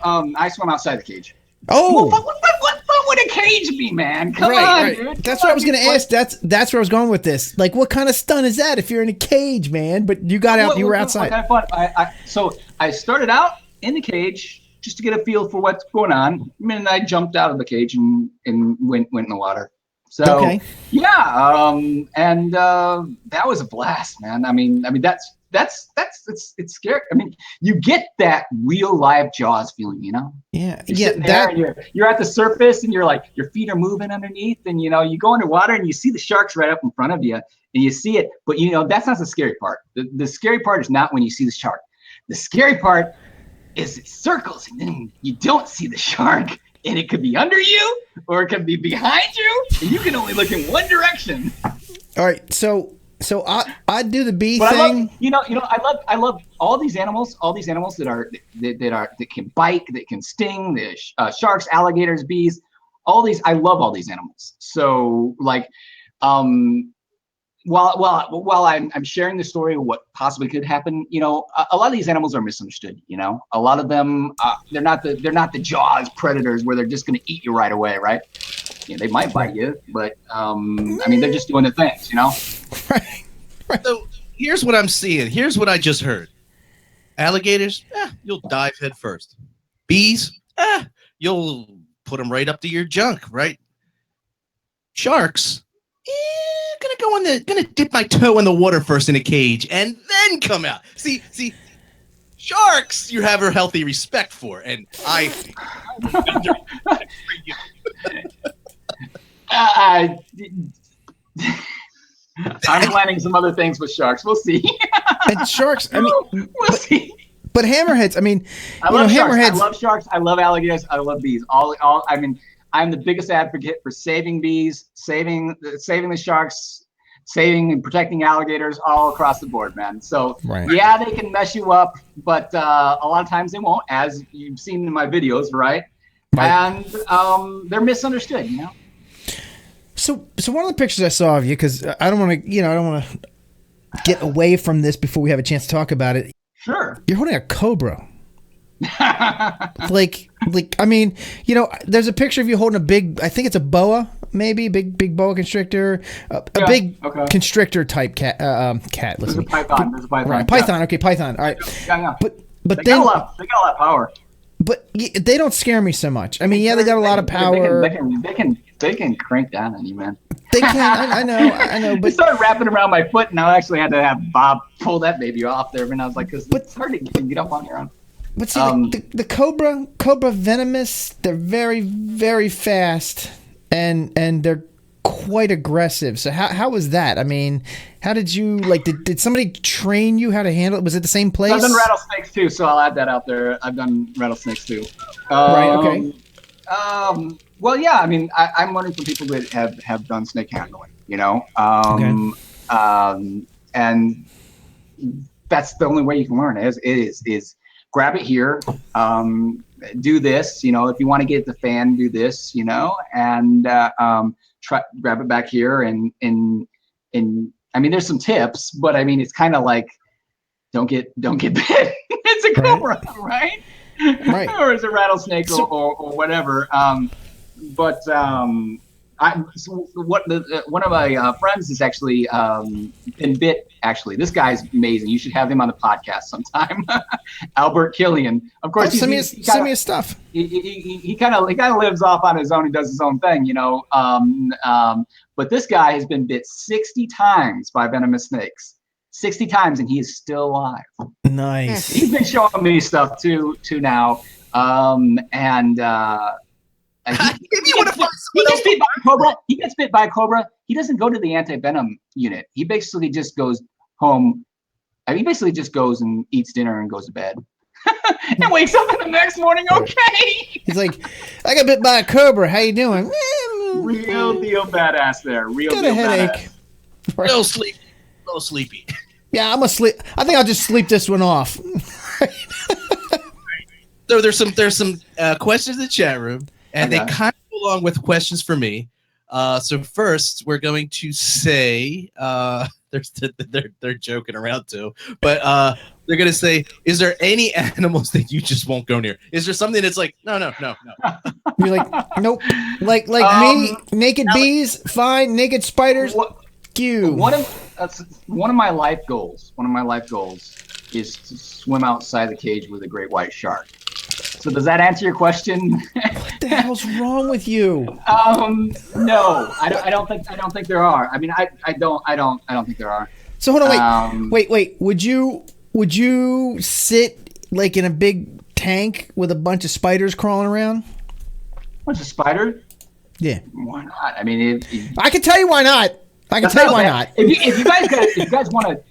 I swam outside the cage. Oh. Well, what fun would a cage be, man? Come on, dude. That's what I was going to ask. That's where I was going with this. Like, what kind of stunt is that if you're in a cage, man? But you got out. You were outside. What kind of fun? So I started out in the cage just to get a feel for what's going on. And then I jumped out of the cage and went in the water. So okay. Yeah, and that was a blast, man. I mean that's it's scary. I mean, you get that real live Jaws feeling, Yeah, You're sitting there and you're at the surface and you're like, your feet are moving underneath, and you go underwater and you see the sharks right up in front of you and you see it, but that's not the scary part. The scary part is not when you see the shark. The scary part is it circles and then you don't see the shark, and it could be under you or it could be behind you, and you can only look in one direction. All right, so I do the bee but thing. I love all these animals that can bite, that can sting, the sharks, alligators, bees, all these. I love all these animals. So like, while I'm sharing the story of what possibly could happen, a lot of these animals are misunderstood. A lot of them, they're not the Jaws predators where they're just going to eat you right away, right? They might bite you, but they're just doing their things, Right. So here's what I'm seeing. Here's what I just heard. Alligators, you'll dive head first. Bees, you'll put them right up to your junk, right? Sharks, gonna dip my toe in the water first in a cage and then come out. See, sharks, you have a healthy respect for, and I. I'm planning some other things with sharks. We'll see. And sharks, we'll see. But hammerheads, I love sharks. hammerheads. I love sharks. I love alligators. I love bees. I'm the biggest advocate for saving bees, saving the sharks, saving and protecting alligators all across the board, man. So yeah, they can mess you up, but a lot of times they won't, as you've seen in my videos, right? And they're misunderstood, So one of the pictures I saw of you, because I don't want to, get away from this before we have a chance to talk about it. Sure. You're holding a cobra. There's a picture of you holding a big, I think it's a boa, maybe big boa constrictor, a big constrictor type cat. Cat. Listen. There's a python. Right, python. Okay, python. All right. Yeah. But they got a lot of power. But they don't scare me so much. They got a lot of power. They can crank down on you, man. They can. I know. But they started wrapping around my foot, and I actually had to have Bob pull that baby off there. And I was like, because it's hard to get up on your own. But see, the cobra venomous. They're very, very fast, and they're quite aggressive. So how was that? How did you did somebody train you how to handle it? Was it the same place? I've done rattlesnakes too, so I'll add that out there. I've done rattlesnakes too. Right. Okay. Well, yeah. I'm learning from people that have done snake handling. And that's the only way you can learn. Is grab it here. Do this. If you want to get the fan, do this. And try grab it back here and there's some tips, but it's kind of like don't get bit. It's a cobra, right? Or it's a rattlesnake or whatever. One of my friends is actually been bit. Actually, this guy's amazing. You should have him on the podcast sometime. Albert Killian. Of course, send me his stuff. He kind of lives off on his own. He does his own thing, But this guy has been bit 60 times by venomous snakes. 60 times, and he is still alive. Nice. He's been showing me stuff too now, He gets bit by a cobra. He doesn't go to the anti-venom unit. He basically just goes home. He basically just goes and eats dinner and goes to bed. And wakes up in the next morning, okay. He's like, I got bit by a cobra. How you doing? Real deal badass there. Got a headache. A little sleepy. Yeah, I'm asleep. I think I'll just sleep this one off. So there's some questions in the chat room, and they kind of go along with questions for me. So first, we're going to say they're joking around too, but they're going to say, is there any animals that you just won't go near? Is there something that's like, no? You're like, nope. Like me, naked bees, fine. Naked spiders, One of my life goals. One of my life goals is to swim outside the cage with a great white shark. So does that answer your question? What the hell's wrong with you? No, I don't think there are. I don't think there are. So hold on, wait. Would you sit like in a big tank with a bunch of spiders crawling around? Bunch of spiders? Yeah. Why not? I mean, I can tell you why not. Why not. If you guys want to,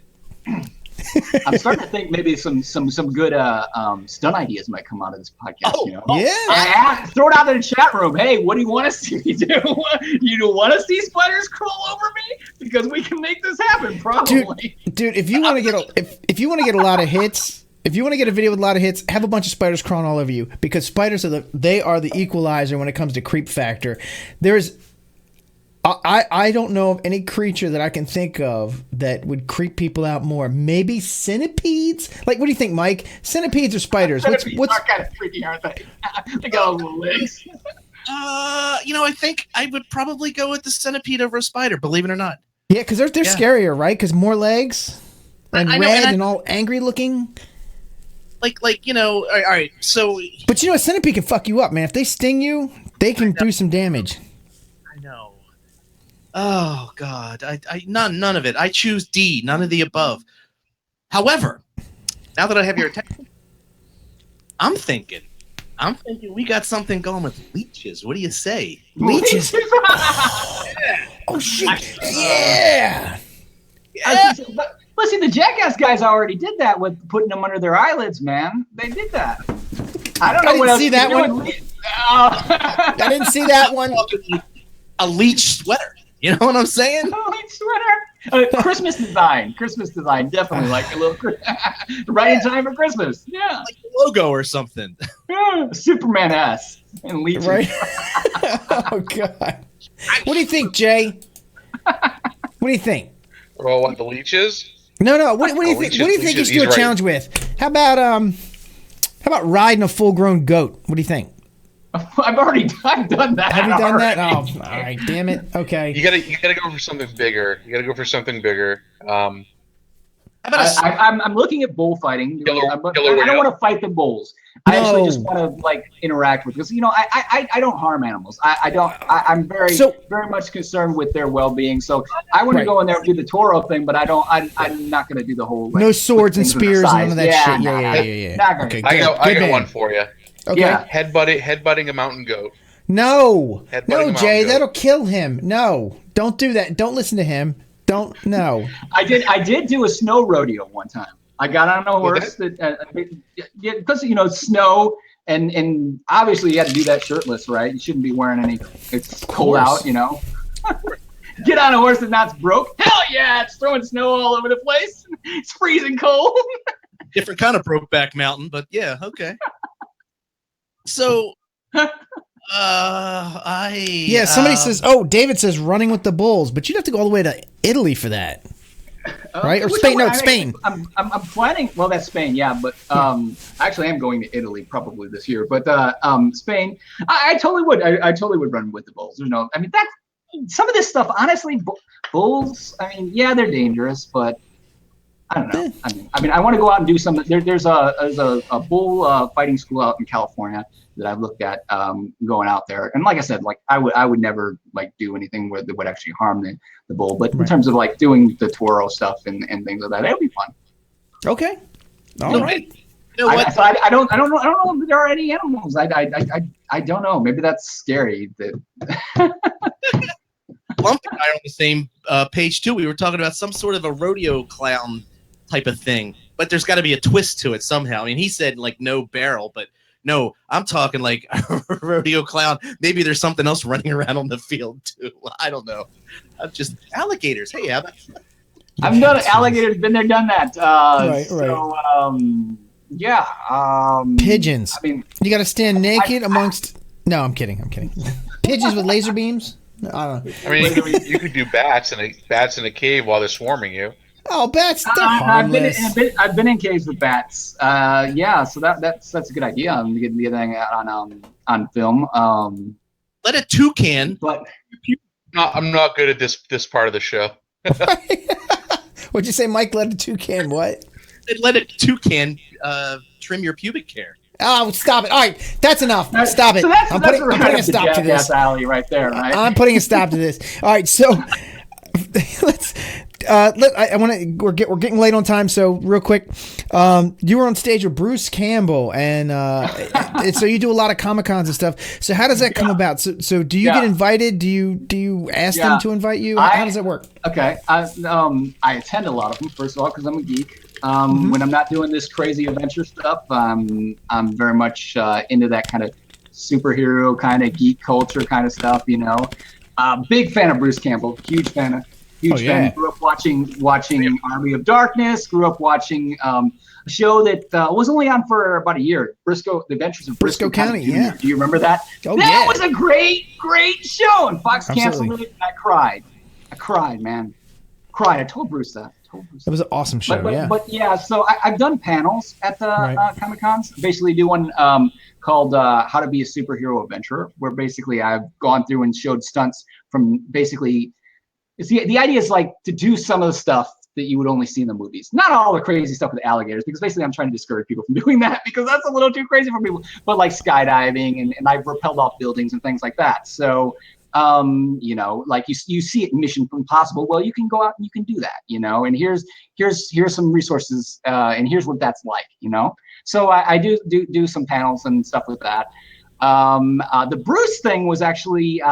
I'm starting to think maybe some good stunt ideas might come out of this podcast. Yeah. Throw it out in the chat room. Hey, what do you want to see me do? You want to see spiders crawl over me? Because we can make this happen, probably. Dude, if you want to get a lot of hits, if you want to get a video with a lot of hits, have a bunch of spiders crawling all over you, because spiders are the equalizer when it comes to creep factor. I don't know of any creature that I can think of that would creep people out more. Maybe centipedes? Like, what do you think, Mike? Centipedes or spiders? Centipedes are kind of freaky, aren't they? They got all little legs. I think I would probably go with the centipede over a spider, believe it or not. Yeah, because they're scarier, right? Because more legs and red and all angry looking. All right, so... But a centipede can fuck you up, man. If they sting you, they can do some damage. I know. Oh God, none of it. I choose D, none of the above. However, now that I have your attention, I'm thinking we got something going with leeches. What do you say? Leeches? Yeah. Oh shit! Yeah. Listen, the Jackass guys already did that with putting them under their eyelids, man. They did that. I don't know what else. See that one? I didn't see that one. A leech sweater. You know what I'm saying? A leech sweater. Christmas design, definitely like a little right in time for Christmas. Yeah, like the logo or something. Yeah, Superman S and leeches. Right. Oh God. What do you think, Jay? What do you think? Well, what, the leeches? No. What do you think? What do you think you should do a challenge with? How about riding a full-grown goat? What do you think? I've done that. Have you done that? Oh, all right, damn it. Okay. You gotta go for something bigger. I'm looking at bullfighting. I don't want to fight the bulls. I actually just want to interact with, because I don't harm animals. I'm very much concerned with their well-being. So I want to go in there and do the Toro thing, but I'm not going to do the whole no swords and spears and none of that shit. Yeah. Not gonna. Okay, I got one for you. Okay. Yeah. Headbutting a mountain goat. No, Jay, that'll kill him. No, don't do that. Don't listen to him. Don't. No. I did do a snow rodeo one time. I got on a horse because snow and obviously you had to do that shirtless, right? You shouldn't be wearing any. It's cold out, Get on a horse that's not broke. Hell yeah! It's throwing snow all over the place. It's freezing cold. Different kind of Brokeback Mountain, but yeah, okay. So, somebody says, David says running with the bulls, but you'd have to go all the way to Italy for that. Right? Or Spain? No, it's Spain. I'm planning. Well, that's Spain, yeah. But actually, I'm going to Italy probably this year. But Spain, I totally would. I totally would run with the bulls. That's some of this stuff. Honestly, bulls. They're dangerous, but I don't know. I want to go out and do something. There's a bull fighting school out in California that I've looked at going out there. And like I said, I would never do anything that would actually harm the bull. But in terms of doing the Toro stuff and things like that, it would be fun. Okay. All right. You know what? I don't know if there are any animals. I don't know. Maybe that's scary. Lump and I are on the same page too. We were talking about some sort of a rodeo clown type of thing, but there's got to be a twist to it somehow. He said no barrel, but no, I'm talking a rodeo clown. Maybe there's something else running around on the field too. I don't know. Just alligators. Hey, I've done alligators. Been there, done that. Right. So, yeah. Pigeons. You got to stand naked amongst. No, I'm kidding. Pigeons with laser beams. I don't know. You could do bats in a cave while they're swarming you. Oh, bats! I've been in caves with bats. So that's a good idea. I'm getting the thing on film. Let a toucan. But I'm not good at this part of the show. What'd you say, Mike? Let a toucan what? Let a toucan trim your pubic hair. Oh, stop it! All right, that's enough. Stop it. So I'm putting a stop to this. Alley right there, right? I'm putting a stop to this. All right, so I want to. We're getting late on time, so real quick, you were on stage with Bruce Campbell, and so you do a lot of Comic Cons and stuff. So how does that come about? So do you get invited? Do you ask them to invite you? How does that work? Okay, I attend a lot of them. First of all, because I'm a geek. When I'm not doing this crazy adventure stuff, I'm very much into that kind of superhero kind of geek culture kind of stuff. Big fan of Bruce Campbell. Huge fan. Grew up watching Army of Darkness. Grew up watching a show that was only on for about a year. The Adventures of Briscoe County. Yeah. Do you remember that? Oh, that was a great show. And Fox canceled it. And I cried, man. I told Bruce that. It was an awesome show. But so I've done panels at the Comic Cons. Basically, do one called "How to Be a Superhero Adventurer," where basically I've gone through and showed stunts from basically. The idea is like to do some of the stuff that you would only see in the movies. Not all the crazy stuff with the alligators, because basically I'm trying to discourage people from doing that because that's a little too crazy for people. But like skydiving and I've rappelled off buildings and things like that. So. Like you see it in Mission Impossible. Well, you can go out and you can do that, and here's some resources, and here's what that's like, So I do some panels and stuff with that. The Bruce thing was actually,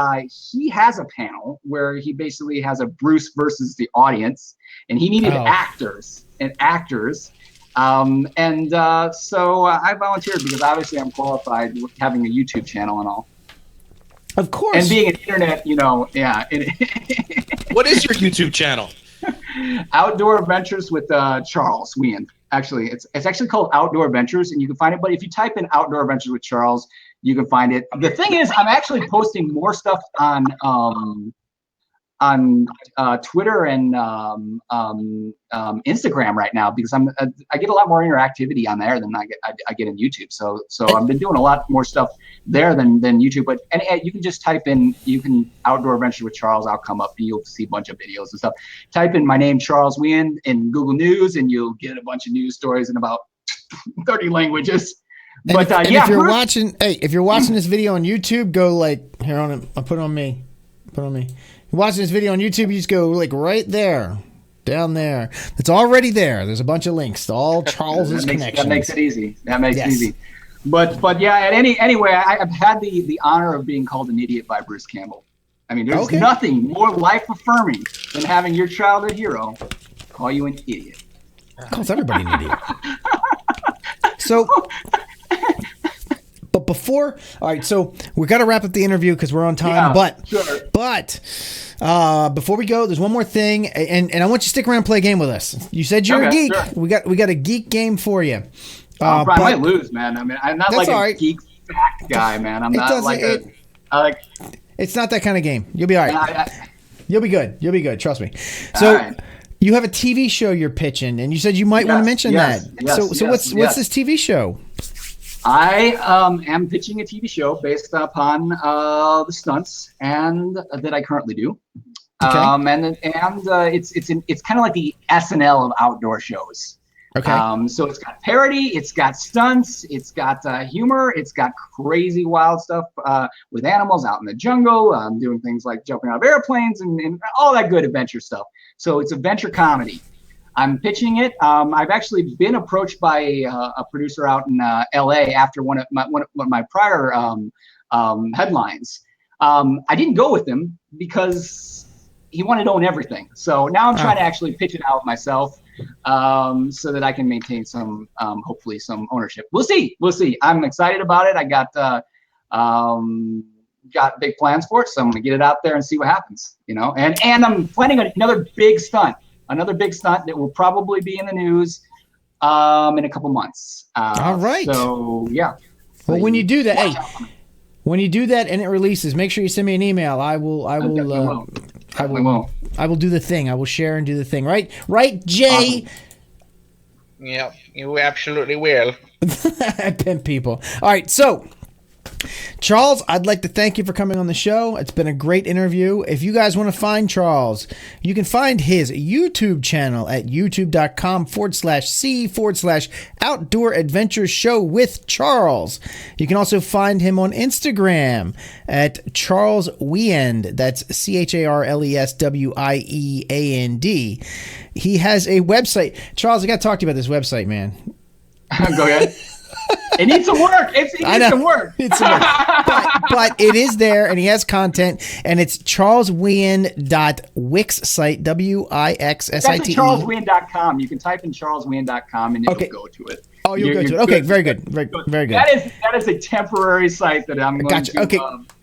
he has a panel where he basically has a Bruce versus the audience, and he needed actors. So I volunteered because obviously I'm qualified with having a YouTube channel and all. Of course. And being an internet, What is your YouTube channel? Outdoor Adventures with Charles Wieand. Actually, it's actually called Outdoor Adventures, and you can find it. But if you type in Outdoor Adventures with Charles, you can find it. The thing is, I'm actually posting more stuff on Twitter and Instagram right now because I get a lot more interactivity on there than I get in YouTube. So I've been doing a lot more stuff there than YouTube. But and you can just type in Outdoor Adventure with Charles. I'll come up and you'll see a bunch of videos and stuff. Type in my name Charles Wieand in Google News and you'll get a bunch of news stories in about 30 languages. But if you're watching this video on YouTube, go here on it. I'll put it on me. Watching this video on YouTube, you just go right there, down there. It's already there. There's a bunch of links to all Charles's connections. That makes it easy. It easy. But yeah. Anyway, I've had the honor of being called an idiot by Bruce Campbell. I mean, there's nothing more life affirming than having your childhood hero call you an idiot. Calls everybody an idiot. So. But before, all right, so we got to wrap up the interview because we're on time. But before we go, there's one more thing, and I want you to stick around and play a game with us. You said you're a geek. Sure. We got a geek game for you. I might lose, man. I mean, I'm not like a geek fact guy, man. I'm not like It's not that kind of game. You'll be all right. You'll be good. Trust me. So. You have a TV show you're pitching, and you said you might want to mention that. So what's this TV show? I am pitching a TV show based upon the stunts and that I currently do. Okay. It's kind of like the SNL of outdoor shows. Okay. So it's got parody, it's got stunts, it's got humor, it's got crazy wild stuff with animals out in the jungle, doing things like jumping out of airplanes and all that good adventure stuff. So it's adventure comedy. I'm pitching it. I've actually been approached by a producer out in LA after one of my prior headlines. I didn't go with him because he wanted to own everything. So now I'm trying to actually pitch it out myself so that I can maintain some, hopefully some ownership. We'll see. I'm excited about it. I got big plans for it, so I'm gonna get it out there and see what happens. And I'm planning another big stunt that will probably be in the news in a couple months. All right. So yeah. Well, when you do that, when you do that and it releases, make sure you send me an email. I will do the thing. I will share and do the thing. Right, Jay? Awesome. Yeah, you absolutely will. I pimp people. All right, so Charles, I'd like to thank you for coming on the show. It's been a great interview. If you guys want to find Charles, you can find his YouTube channel at youtube.com/c/outdoor adventures show with Charles. You can also find him on Instagram at Charles Wieand. That's CharlesWieand. He has a website. Charles, I got to talk to you about this website, man. Go ahead. It needs some work. It needs some work. But it is there, and he has content, and it's charleswieand.wixsite, WIXSITE. That's at charleswieand.com. You can type in charleswieand.com, and it'll go to it. Oh, you'll go to it. Okay, very good. Very good. That is a temporary site that I'm going to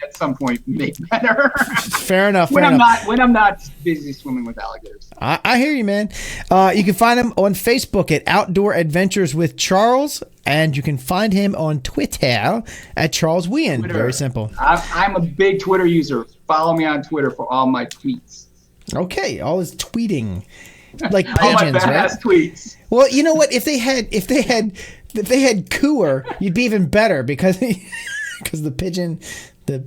at some point make better. Fair enough. When I'm not busy swimming with alligators. I hear you, man. You can find him on Facebook at Outdoor Adventures with Charles, and you can find him on Twitter at Charles Wieand. Very simple. I'm a big Twitter user. Follow me on Twitter for all my tweets. Okay, all his tweeting. Like pigeons, all my badass tweets. Well, you know what? If they had cooer, you'd be even better because the pigeon. All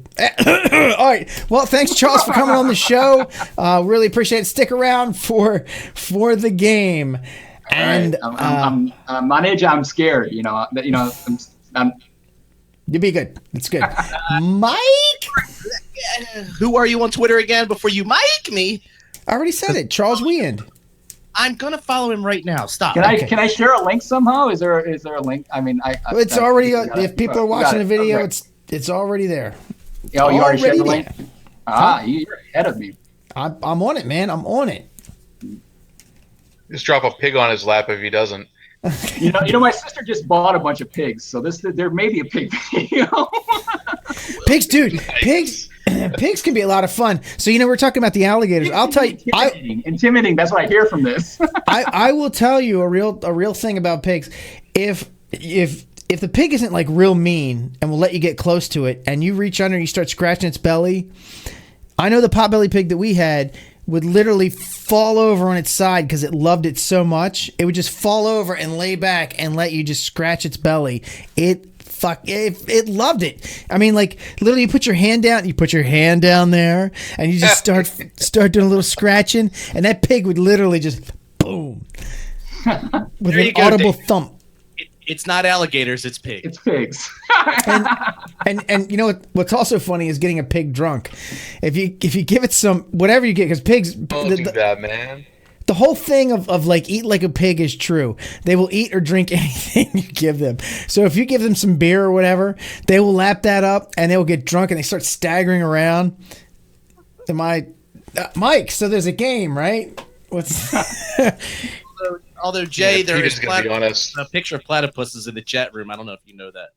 right. Well, thanks, Charles, for coming on the show. Really appreciate it. Stick around for the game. And I'm on edge. I'm scared. I'm you'll be good. It's good. Mike, who are you on Twitter again? Before you mic me, I already said it. Charles Wieand. I'm gonna follow him right now. Stop. Can I share a link somehow? Is there a link? I mean, it's already. If people are watching the video, it's already there. Oh, you already shared the link. You're ahead of me. I'm on it, man. I'm on it. Just drop a pig on his lap if he doesn't. My sister just bought a bunch of pigs, so there may be a pig video. Pigs, dude. Pigs can be a lot of fun. So we're talking about the alligators. I'll tell you, intimidating. That's what I hear from this. I will tell you a real thing about pigs. If the pig isn't like real mean and will let you get close to it, and you reach under and you start scratching its belly, I know the potbelly pig that we had would literally fall over on its side because it loved it so much. It would just fall over and lay back and let you just scratch its belly. It loved it. I mean, like literally, you put your hand down there, and you just start doing a little scratching, and that pig would literally just boom with an audible thump. It's not alligators, it's pigs. It's pigs. and you know what's also funny is getting a pig drunk. If you give it some whatever you get, because pigs don't do that, man. The whole thing of like eat like a pig is true. They will eat or drink anything you give them. So if you give them some beer or whatever, they will lap that up and they will get drunk and they start staggering around. Mike? So there's a game, right? What's Although Jay, there is a picture of platypuses in the chat room. I don't know if you know that.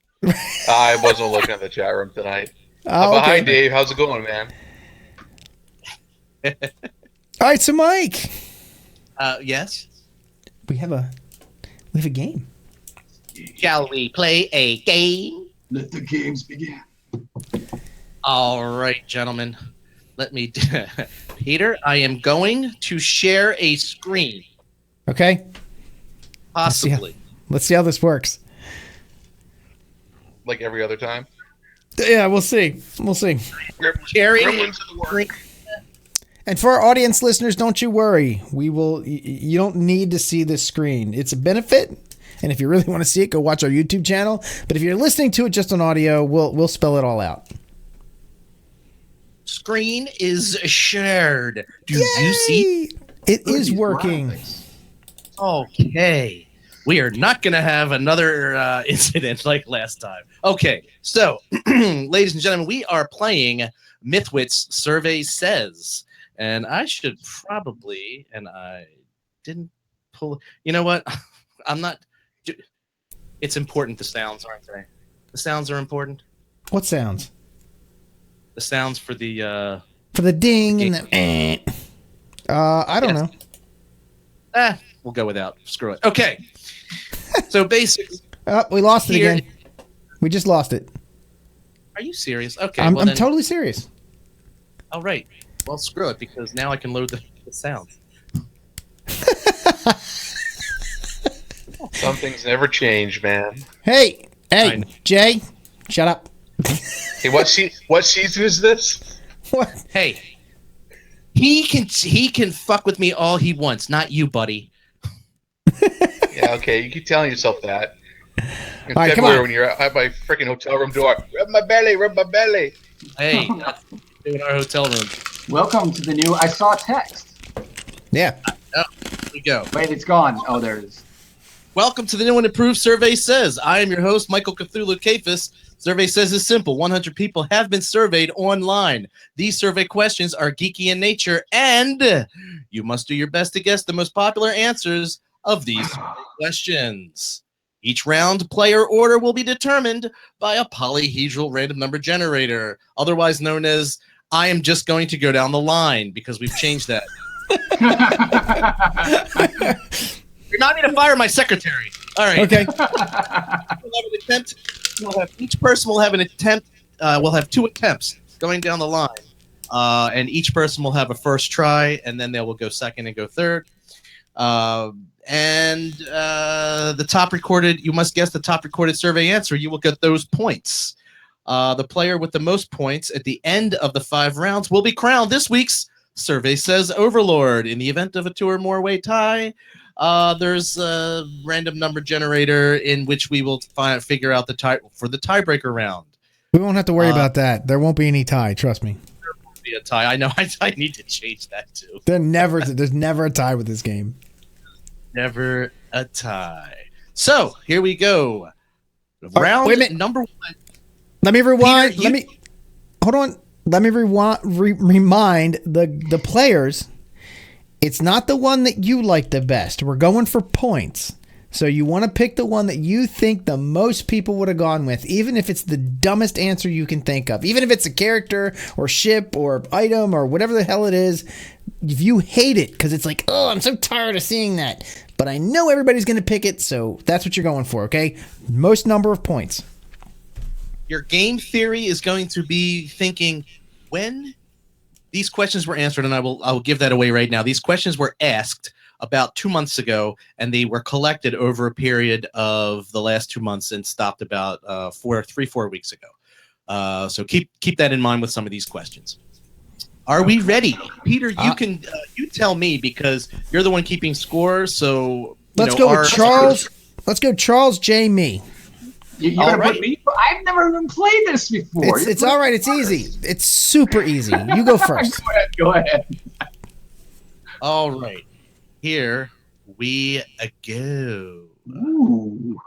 I wasn't looking at the chat room tonight. Oh, okay. Hi, Dave. How's it going, man? All right, so Mike. Yes. We have a game. Shall we play a game? Let the games begin. All right, gentlemen. Let me. Peter, I am going to share a screen. Okay. Possibly. Let's see how this works. Like every other time? Yeah, we'll see. Sharing. And for our audience listeners, don't you worry. You don't need to see this screen. It's a benefit. And if you really want to see it, go watch our YouTube channel. But if you're listening to it just on audio, we'll spell it all out. Screen is shared. Do Yay! You see? It is working. Graphics. Okay. We are not going to have another incident like last time. Okay. So, ladies and gentlemen, we are playing MythWits Survey Says. And I should probably, and I didn't pull. You know what? I'm not. It's important, the sounds, aren't they? The sounds are important. What sounds? The sounds for the ding and the I don't know. We'll go without. Screw it. Okay. So basically, we lost it again. We just lost it. Are you serious? Okay. I'm totally serious. All right. Well, screw it, because now I can load the sounds. Some things never change, man. Hey, Jay, shut up. Hey, what season is this? What? Hey, he can fuck with me all he wants, not you, buddy. Yeah, okay. You keep telling yourself that. In All right, come February on. when you're at my freaking hotel room door, rub my belly, rub my belly. Hey, that's what we do in our hotel room. Welcome to the new. I saw text. Yeah. Oh, here we go. Wait, it's gone. Oh, there it is. Welcome to the new and improved Survey Says. I am your host, Michael Cthulhu Kafis. Survey Says is simple. 100 people have been surveyed online. These survey questions are geeky in nature, and you must do your best to guess the most popular answers of these questions. Each round player order will be determined by a polyhedral random number generator, otherwise known as I am just going to go down the line, because we've changed that. You're not need to fire my secretary. All right. Okay. Each person will have an attempt. We'll have 2 attempts going down the line, and each person will have a first try, and then they will go second and go third. And the top recorded, you must guess the top recorded survey answer. You will get those points. The player with the most points at the end of the 5 rounds will be crowned this week's Survey Says Overlord. In the event of a 2 or more way tie, there's a random number generator in which we will figure out the tie for the tiebreaker round. We won't have to worry about that. There won't be any tie. Trust me. There won't be a tie. I know. I need to change that too. There's never a tie with this game. Never a tie. So here we go. Round wait a minute. number 1. Let me rewind. Peter, Hold on. Let me remind the players. It's not the one that you like the best. We're going for points. So you want to pick the one that you think the most people would have gone with, even if it's the dumbest answer you can think of. Even if it's a character or ship or item or whatever the hell it is. If you hate it because it's like, oh, I'm so tired of seeing that. But I know everybody's going to pick it, so that's what you're going for, okay? Most number of points. Your game theory is going to be thinking when these questions were answered, and I will give that away right now. These questions were asked about 2 months ago, and they were collected over a period of the last 2 months and stopped about 4 weeks ago. So keep that in mind with some of these questions. Are we ready, Peter? You tell me, because you're the one keeping score. So let's go with Charles. Let's go Charles J. Me. You're gonna put me? I've never even played this before. It's all right. It's easy. It's super easy. You go first. Go ahead. All right. Here we go. Ooh.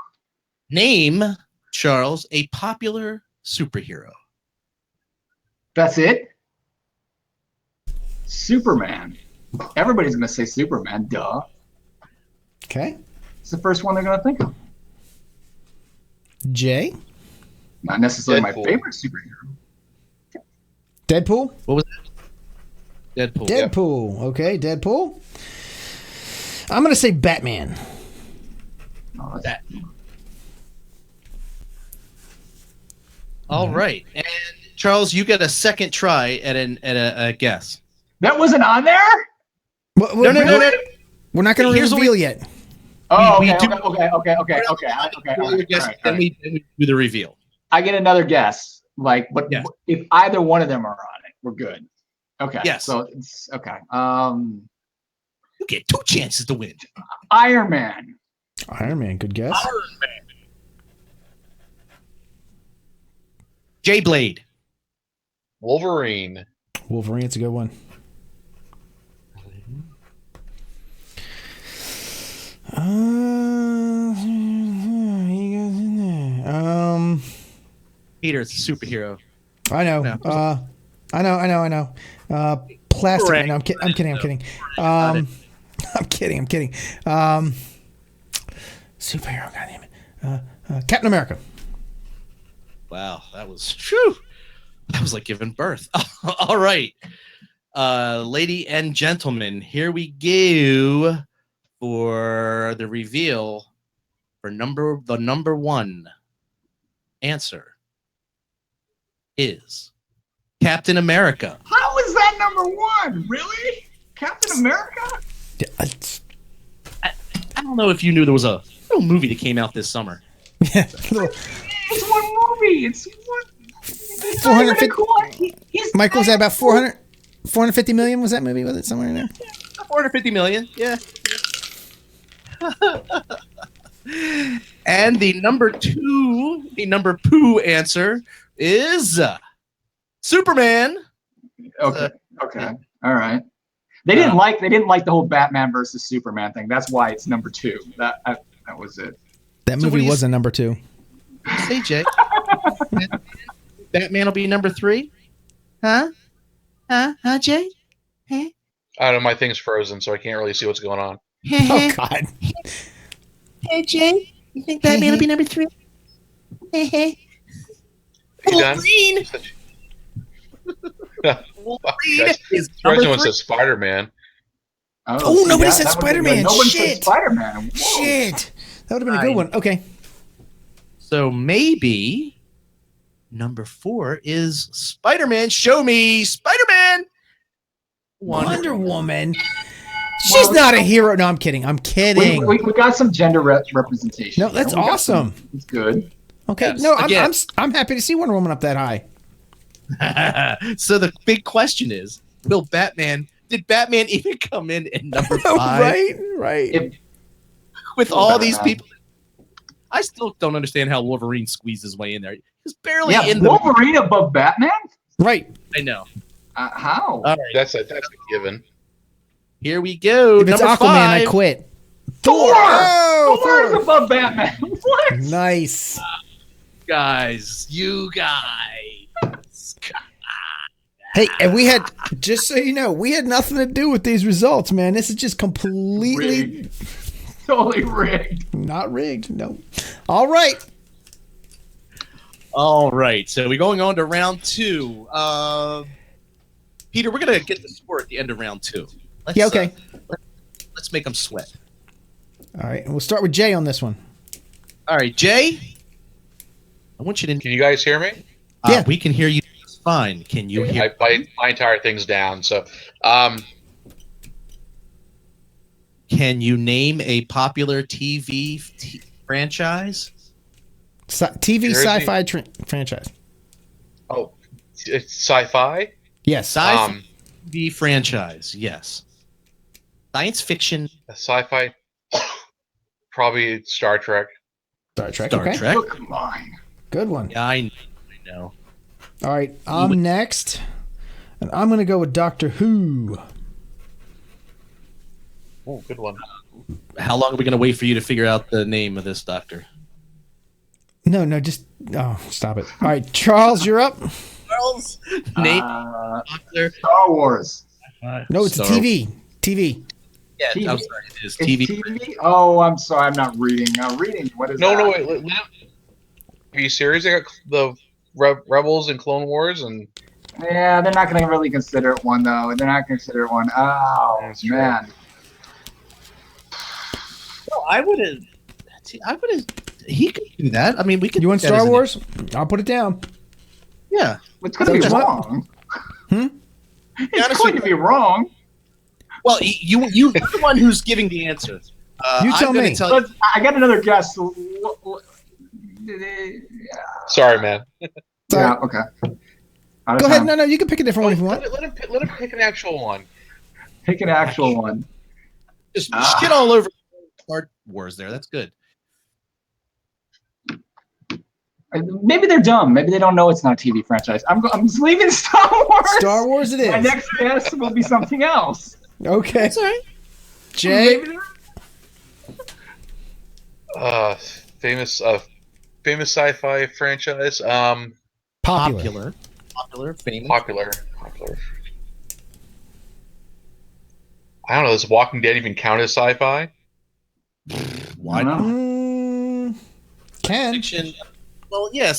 Name, Charles, a popular superhero. That's it? Superman. Everybody's going to say Superman, duh. Okay. It's the first one they're going to think of. Jay? Not necessarily Deadpool. my favorite superhero. Deadpool? What was that? Deadpool. Deadpool. Okay, Deadpool. I'm going to say Batman. Oh, That. All right. And Charles, you get a second try at a guess. that wasn't on there? No. We're not going to Here's what reveal yet. Oh, We okay, do- okay. Then we do the reveal. I get another guess. Like, but Yes. if either one of them are on it, we're good. Okay. Yes. So it's okay. You get 2 chances to win. Iron Man. Iron Man, good guess. Iron Man. J Blade. Wolverine. Wolverine, it's a good one. Peter, it's a superhero. I know. No. I know. Plastic. Correct. No, I'm kidding. I'm kidding. Superhero. God damn it. Captain America. Wow, that was whew, that was like giving birth. All right, lady and gentlemen, here we go for the reveal for the number 1 answer is Captain America. How is that number 1? Really? Captain America? I don't know if you knew there was a little movie that came out this summer. Yeah. It's one movie. It's one. He's not even 450 a cool. He's Michael, was that about 450 million? Was that movie? Was it somewhere in there? 450 million. Yeah. And the number poo answer is Superman. Okay. Okay. All right. They didn't like the whole Batman versus Superman thing. That's why it's number 2. That was it. That So what movie do you was a number 2. Say, Jay. Batman will be number 3. Huh? Huh, Jay? Hey. I don't know. My thing's frozen, so I can't really see what's going on. Oh God. Hey, Jay. You think Batman will be number 3? Hey. You done? Wolverine. Wolverine is number Everyone 3. says Spider-Man. Oh, nobody said that would've been Spider-Man. good. Nobody Shit. said Spider-Man. Whoa. Shit. That would have been a good one. Okay. So maybe number 4 is Spider-Man. Show me Spider-Man. Wonder Woman. She's not a hero. No, I'm kidding. I'm kidding. We got some gender representation. No, that's awesome. It's good. Okay. Yes. No, Again. I'm happy to see Wonder Woman up that high. So the big question is, did Batman even come in at number 5? Right. With all these people. I still don't understand how Wolverine squeezed his way in there. He's barely in the... Wolverine above Batman? Right. I know. How? All right. That's a given. Here we go. If it's number Aquaman, 5. I quit. Thor! Oh, Thor is above Batman. What? Nice. You guys. Hey, and we had, just so you know, we had nothing to do with these results, man. This is just completely Rigged. Totally rigged. not rigged. No. All right. All right. So we're going on to round 2. Peter, we're going to get the score at the end of round 2. Yeah, okay. Let's make them sweat. All right. And we'll start with Jay on this one. All right, Jay. I want you to... Can you guys hear me? Yeah. We can hear you just fine. Can you hear... My entire thing's down. So, Can you name a popular TV franchise? TV Jersey? sci-fi franchise. oh, it's sci-fi. Yes. Sci-fi TV franchise, yes. Science fiction. A sci-fi. Probably Star Trek. Star Trek. Star Okay. Trek. Look mine. Good one. Yeah, I know. All right. I'm next. And I'm going to go with Doctor Who. Oh, good one. How long are we going to wait for you to figure out the name of this doctor? No, just... Oh, stop it. All right. Charles, you're up. Charles, name popular. Star Wars. No, it's a TV. TV. Yeah, TV. I'm sorry, it is It's TV. TV? Oh, I'm sorry. I'm not reading. Reading. What is that? No, wait. TV series. They got the Rebels and Clone Wars, and Yeah, they're not going to really consider it one, though. They're not going to consider it one. Oh, That's true. man. No, I would have. He could do that. I mean, we could. You want put that Star as an- Wars? I'll put it down. Yeah. It's going to be Is that what you wrong. Honestly- It's going to be wrong. Well, you're the one who's giving the answer. You tell I'm gonna me. Tell you, But I got another guess. sorry, man. Yeah, okay. Go ahead. No, you can pick a different one if you want. Let him pick an actual one. Pick an actual one. just shit all over Star Wars there. That's good. Maybe they're dumb. Maybe they don't know it's not a TV franchise. I'm just leaving Star Wars. Star Wars it is. My next guess will be something else. Okay. That's all right. Jay? Maybe they're- Famous sci-fi franchise. Popular. Popular, famous. Popular. I don't know. Does Walking Dead even count as sci-fi? Why I not? don't Can. Fiction. Well, yeah,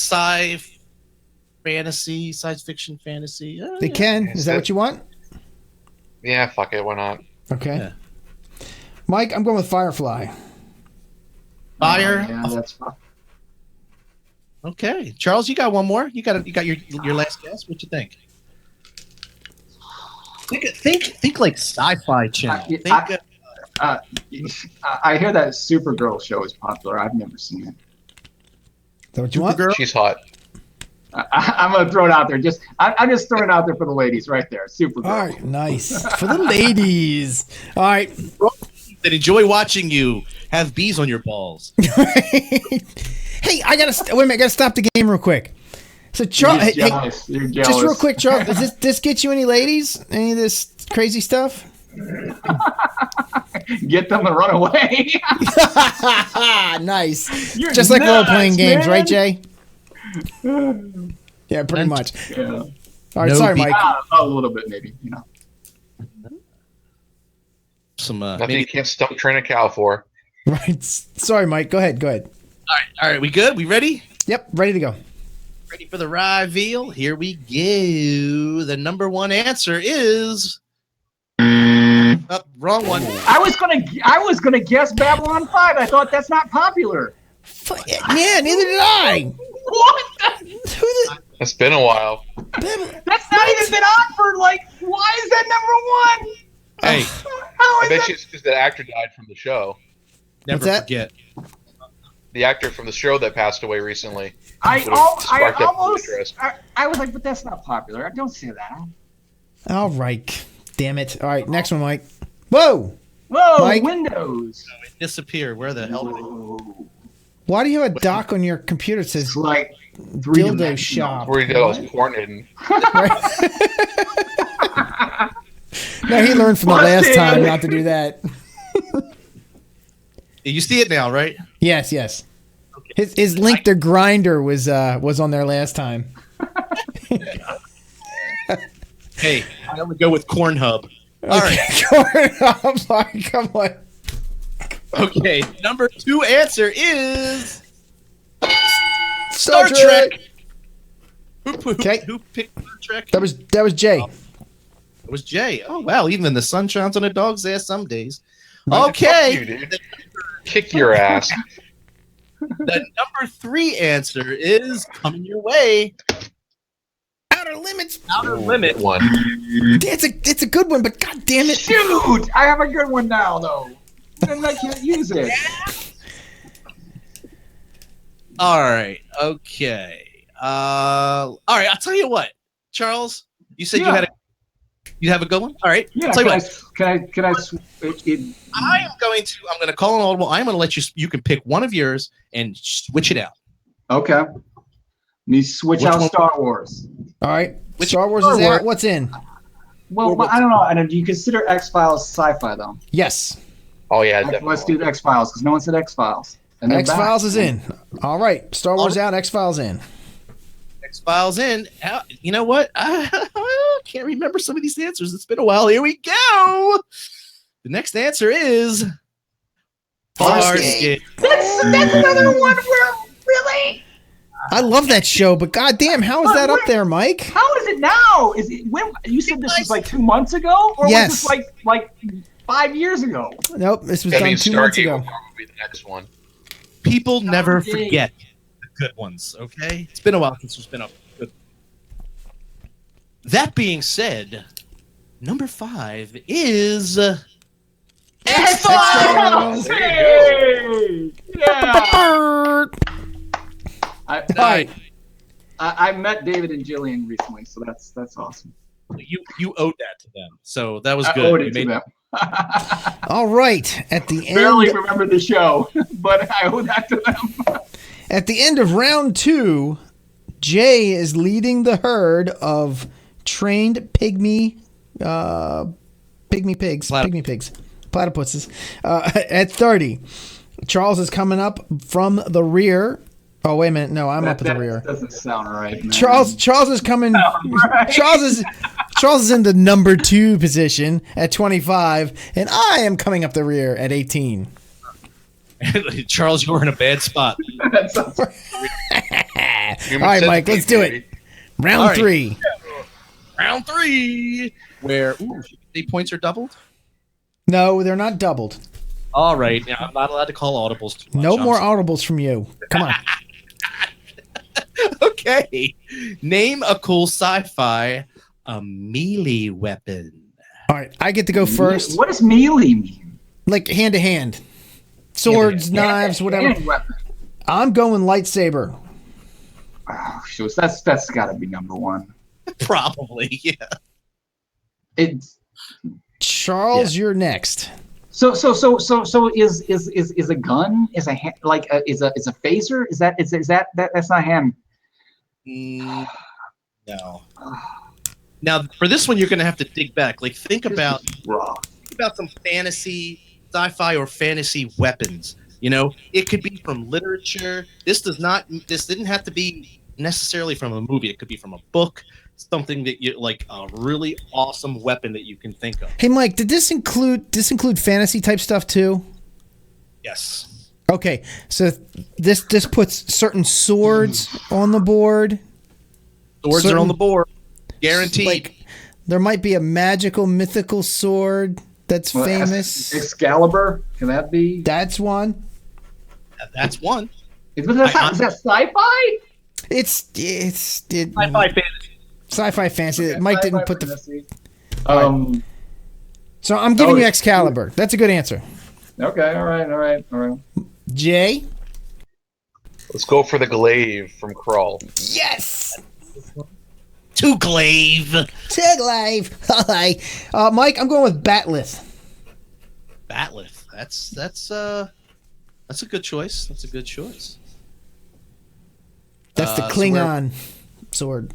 fantasy, science fiction, fantasy. They Yeah. can. Is that what you want? Yeah, fuck it. Why not? Okay. Yeah. Mike, I'm going with Firefly. Fire. Yeah, that's fine. Okay, Charles, you got one more. You got your last guess. What you think? Think like Sci-Fi Channel. I hear that Supergirl show is popular. I've never seen it. Is that what you want? Supergirl. She's hot. I'm gonna throw it out there. I'm just throwing it out there for the ladies, right there. Super. All right, nice for the ladies. All right, That enjoy watching you have bees on your balls. Hey, I gotta wait a minute. I gotta stop the game real quick. So, Charles, You're jealous. You're jealous. just real quick, Charles, does this get you any ladies? Any of this crazy stuff? Get them to run away. Nice. You're Just like nuts, role-playing games, man. right, Jay? Yeah, pretty much. Yeah. All right, No sorry, beat. Mike. A little bit, maybe. Some Nothing maybe. you can't stump train a cow for. Right. Sorry, Mike. Go ahead. All right. We good? We ready? Yep, ready to go. Ready for the reveal? Here we go. The number one answer is. Oh, wrong one. I was gonna guess Babylon 5. I thought that's not popular. Yeah, neither did I. What? It's been a while. That's not even been on for like. Why is that number one? Hey, How I is bet that? you it's because the actor died from the show. never that? forget. The actor from the show that passed away recently. I would've sparked up almost. interest. I was like, but that's not popular. Don't say that. All right. Damn it. All right, next one, Mike. Whoa. Whoa, Mike? Windows. It disappeared. Where the hell did it? Whoa. Why do you have a dock on your computer that says It's like dildo shop? Where he did all his porn hidden. No, he learned from the last Busted. time not to do that. You see it now, right? Yes. His link to Grinder was on there last time. Hey, I would go with Corn Hub. All right. Come on. Okay. Number two answer is Star Trek. Okay. Who picked Star Trek? That was Jay. It was Jay. Oh wow! Even the sun shines on a dog's ass some days. Fuck Okay. you, dude. Kick your ass. The number three answer is coming your way. Outer Limits. Outer Limit. One. It's a good one, but god damn it. Shoot! I have a good one now, though. And I can't use it. All right. Okay. All right. I'll tell you what, Charles. You said you have a good one. All right. Yeah. I'll tell you what. I'm I'm going to call an audible. I'm going to let you. You can pick one of yours and switch it out. okay. Let me switch Which out one? Star Wars. All right. Which Star Wars Star is Wars? out. What's in? Well, I don't know. And do you consider X-Files sci-fi, though? Yes. Oh yeah, definitely. Let's do the X-Files, because no one said X-Files. And they're X-Files back. is in. All right. Star Wars out. X-Files in. X-Files in. You know what? I can't remember some of these answers. It's been a while. Here we go. The next answer is Farscape. That's another one where, really? I love that show, but goddamn, how is that up there, Mike? How is it now? Is it when you said this was like 2 months ago? Or Yes. was this like 5 years ago? Nope, this was I done mean, 2 months Stargate ago. will probably be the next one. People never Stargate. forget the good ones, okay? It's been a while since there's been a good. That being said, number 5 is X-Files! Hey! Yeah! I met David and Jillian recently, so that's awesome. You owed that to them, so that was I good. owed You it to made- them. All right, at the Barely end, remember the show, but I owe that to them. at the end of round 2, Jay is leading the herd of trained pygmy pigs, platypuses, at 30. Charles is coming up from the rear. Oh wait a minute, no, I'm up at the rear. Doesn't sound right, man. Charles is coming. Right. Charles is in the number 2 position at 25, and I am coming up the rear at 18. Charles, you're in a bad spot. That sounds right. All right, Mike, let's do it. Round All right. 3. Round 3, where the points are doubled. No, they're not doubled. All right, now I'm not allowed to call audibles too much. No I'm more sorry. audibles from you. Come on. Okay, name a cool sci-fi melee weapon. All right, I get to go first. What does melee mean? Like hand to hand, swords, knives, whatever. Hand weapon. I'm going lightsaber. Oh, shoot, that's got to be number one. Probably, yeah. It's Charles, you're next. so is a gun is a is a phaser? Is that that's not hand? No. Now, for this one, you're going to have to dig back. Like, think about some fantasy, sci-fi, or fantasy weapons. You know, it could be from literature. This didn't have to be necessarily from a movie. It could be from a book, something that you like, a really awesome weapon that you can think of. Hey, Mike, did this include fantasy type stuff too? Yes. Okay, so this puts certain swords on the board. Swords are on the board. Guaranteed. Like, there might be a magical, mythical sword that's famous. Excalibur, can that be? That's one. That's one. Is that sci-fi? It's Sci-fi fantasy. Sci-fi fantasy. Okay, Mike sci-fi didn't put fantasy. So I'm giving you Excalibur. That's a good answer. Okay, all right. Jay? Let's go for the glaive from Crawl. Yes! To glaive. Hi. Mike, I'm going with Batlith. Batlith. That's a good choice. That's a good choice. That's the Klingon sword.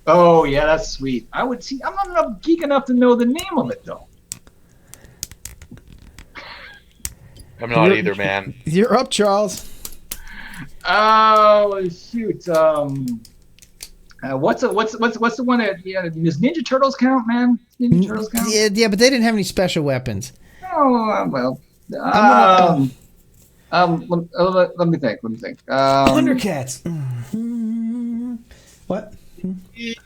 Oh yeah, that's sweet. I would see. I'm not enough geek enough to know the name of it though. I'm not either, man. You're up, Charles. Oh shoot. What's the one that does Ninja Turtles count, man? Ninja Turtles count? Yeah, but they didn't have any special weapons. Oh well. Let me think. Thundercats. What? Think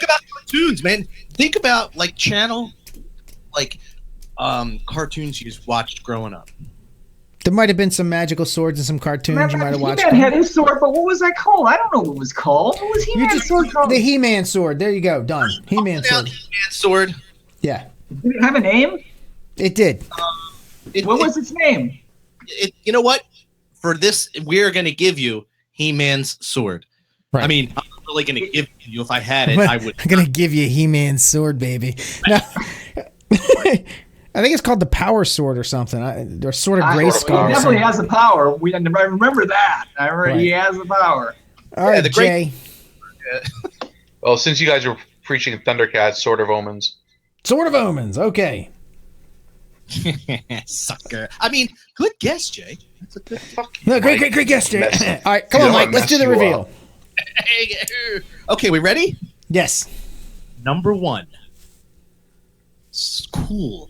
about cartoons, man. Think about like channel, like cartoons you watched growing up. There might have been some magical swords and some cartoons you might have watched. He-Man had his sword, but what was that called? I don't know what it was called. What was He-Man's sword called? The He-Man sword. There you go. Done. He-Man sword. He-Man sword. Yeah. Did it have a name? It did. What was its name? You know what? For this, we're going to give you He-Man's sword. Right. I mean, I'm not really going to give it to you. If I had it, I would. I'm going to give you He-Man's sword, baby. No. I think it's called the Power Sword or something. Or Sword of Grayskull. He definitely has the power. I remember that. He has the power. All right, Jay. Well, since you guys were preaching Thundercats, Sword of Omens. Sword of Omens. Okay. Sucker. I mean, good guess, Jay. That's a good no, great guess, Jay. All right, come on, Mike. Let's do the reveal. Okay, we ready? Yes. Number one. Cool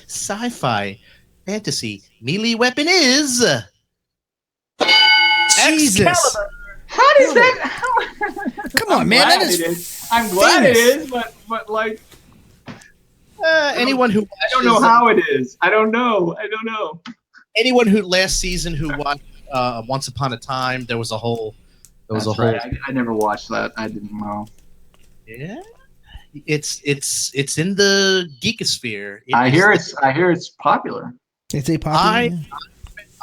sci-fi fantasy melee weapon is Jesus. Excalibur. How does that? Come on, man. That is. I'm glad it is, but like. Anyone who I don't know how it is. I don't know. Anyone who last season who watched Once Upon a Time, there was a whole. Right. I never watched that. I didn't know. Yeah. It's in the geekosphere. I hear it's popular. It's a popular.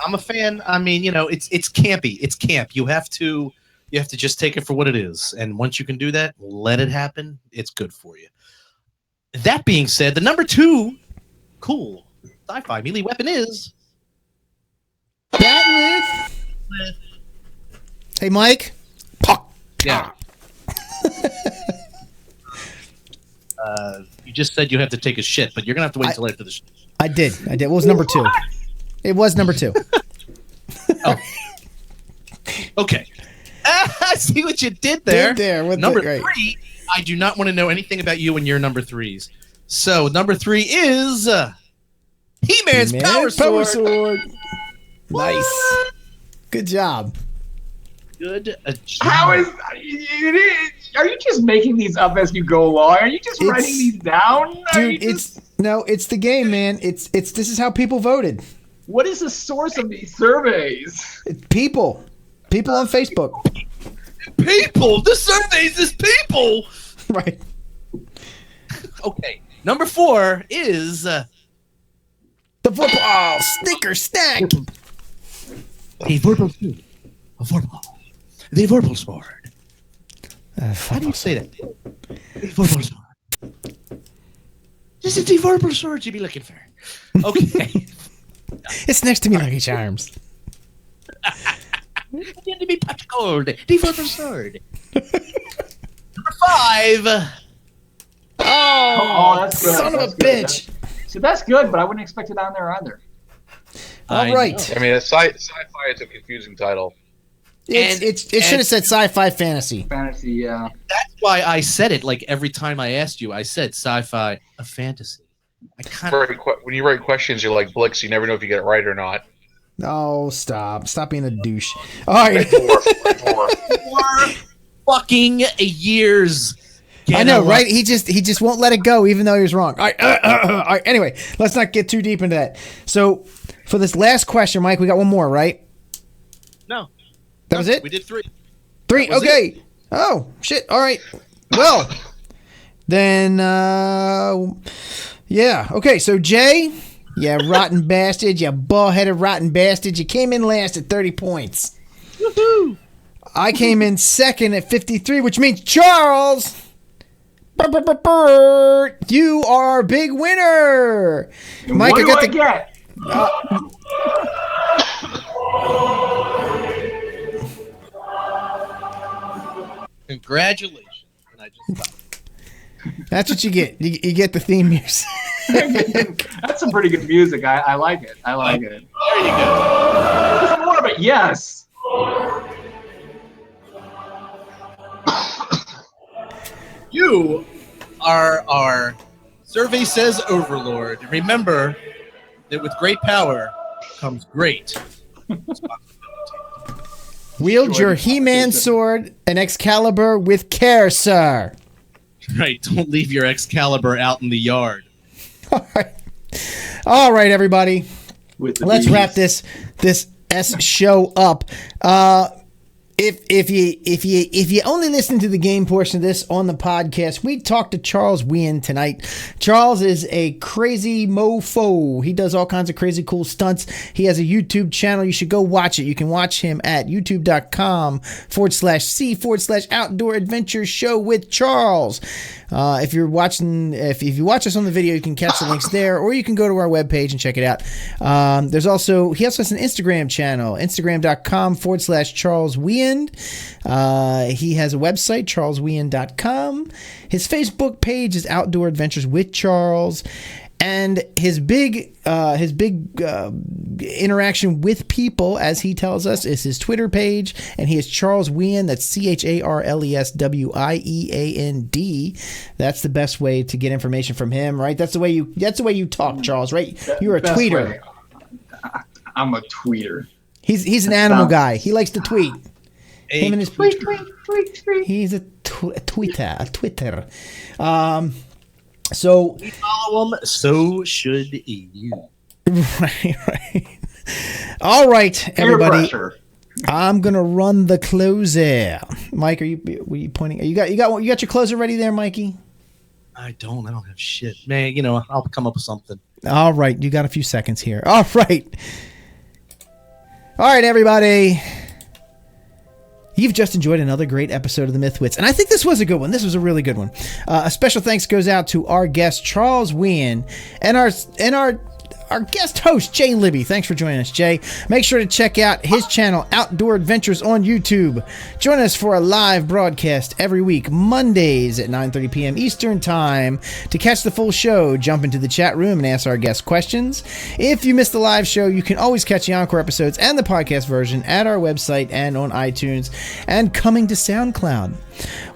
I'm a fan. I mean, it's campy. It's camp. You have to just take it for what it is. And once you can do that, let it happen. It's good for you. That being said, the number 2 cool sci-fi melee weapon is Batlith. Hey, Mike. Yeah. You just said you have to take a shit, but you're gonna have to wait until after the shit. I did. What was number 2? It was number 2. Oh. Okay. I see what you did there. Number 3. I do not want to know anything about you and your number 3s. So number 3 is He-Man's Power Sword. Nice. Good job. Good job. How is it? Are you just making these up as you go along? Are you just writing these down? Dude, it's the game, man. This is how people voted. What is the source of these surveys? People on Facebook. People. The surveys is people. Right. Okay. Number 4 is the football snicker snack. The verbal sword. A verbal. The verbal sword. How do you say that? The verbal sword. This is the verbal sword you'd be looking for. Okay. It's next to me, Lucky Charms. Get to be touch gold. The verbal sword. Number 5. Oh, that's good. Son of That's a good. bitch. So that's good, but I wouldn't expect it on there either. All right. I mean, sci-fi is a confusing title. It should have said sci-fi fantasy. Fantasy, yeah. That's why I said it. Like every time I asked you, I said sci-fi, a fantasy. I kind of When you write questions, you're like Blix. You never know if you get it right or not. Oh, stop being a douche. All right. 4 fucking years. I know, right? He just won't let it go, even though he was wrong. All right, all right. Anyway, let's not get too deep into that. So, for this last question, Mike, we got one more, right? No. That was it? We did 3. 3. Okay. Oh shit. All right. Well, then, yeah. Okay. So Jay, you rotten bastard, you bald-headed rotten bastard, you came in last at 30 points. Woohoo! I came in second at 53, which means Charles. You are our big winner. And Mike, what do I get? Congratulations. And I just stopped. That's what you get. You get the theme music. That's some pretty good music. I like it. I like it. There you go. There's more of it. Yes. You are our survey says overlord. Remember that with great power comes great responsibility. Wield your He-Man sword and Excalibur with care, sir. Right, don't leave your Excalibur out in the yard. All right, everybody. Let's bees. wrap this S show up. If you only listen to the game portion of this on the podcast, we talked to Charles Wieand tonight. Charles is a crazy mofo. He does all kinds of crazy cool stunts. He has a YouTube channel. You should go watch it. You can watch him at youtube.com/C/outdoor adventure show with Charles. If you watch us on the video, you can catch the links there, or you can go to our webpage and check it out. He also has an Instagram channel, instagram.com/Charles Wieand. He has a website, charleswieand.com. His Facebook page is Outdoor Adventures with Charles. And his big interaction with people, as he tells us, is his Twitter page, and he is Charles Wieand. That's CharlesWieand. That's the best way to get information from him, right? That's the way you talk, Charles, right? You're a tweeter. Way. I'm a tweeter. He's an animal guy. He likes to tweet. Him and his Tweet. He's a Twitter. So We follow him, so should you. Right. All right, everybody. I'm gonna run the closer. Mike, were you pointing? You got your closer ready there, Mikey? I don't have shit. Man, I'll come up with something. All right, you got a few seconds here. All right, everybody. You've just enjoyed another great episode of the MythWits, and I think this was a good one. This was a really good one. A special thanks goes out to our guest Charles Wieand and our guest host Jay Libby. Thanks for joining us, Jay. Make sure to check out his channel, Outdoor Adventures, on YouTube. Join us for a live broadcast every week, Mondays at 9:30 p.m. Eastern Time. To catch the full show, jump into the chat room and ask our guests questions. If you missed the live show, you can always catch the encore episodes and the podcast version at our website and on iTunes and coming to SoundCloud.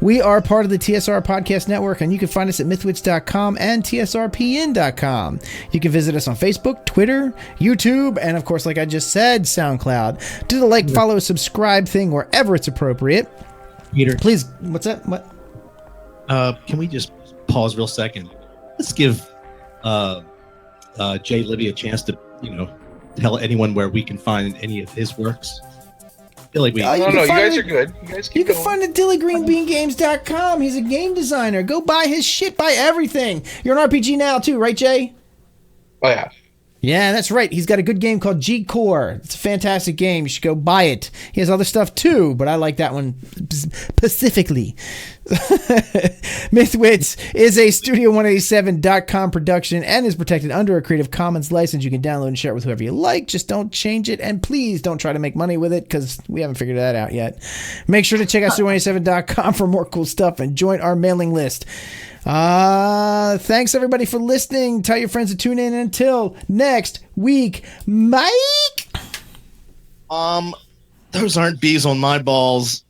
We are part of the TSR Podcast Network, and you can find us at mythwits.com and tsrpn.com. You can visit us on Facebook, Twitter, YouTube, and of course, like I just said, SoundCloud. Do the like, follow, subscribe thing wherever it's appropriate. Peter, Please, what's that? What? Can we just pause real second? Let's give Jay Libby a chance to, tell anyone where we can find any of his works. I feel like we. No, you guys are good. You guys keep You can going. find it at dillygreenbeangames.com. He's a game designer. Go buy his shit. Buy everything. You're an RPG now too, right, Jay? Oh yeah. Yeah, that's right. He's got a good game called Geek Core. It's a fantastic game. You should go buy it. He has other stuff too, but I like that one specifically. MythWits is a Studio187.com production and is protected under a Creative Commons license. You can download and share it with whoever you like. Just don't change it, and please don't try to make money with it because we haven't figured that out yet. Make sure to check out Studio187.com for more cool stuff and join our mailing list. Thanks everybody for listening. Tell your friends to tune in until next week. Mike? Those aren't bees on my balls.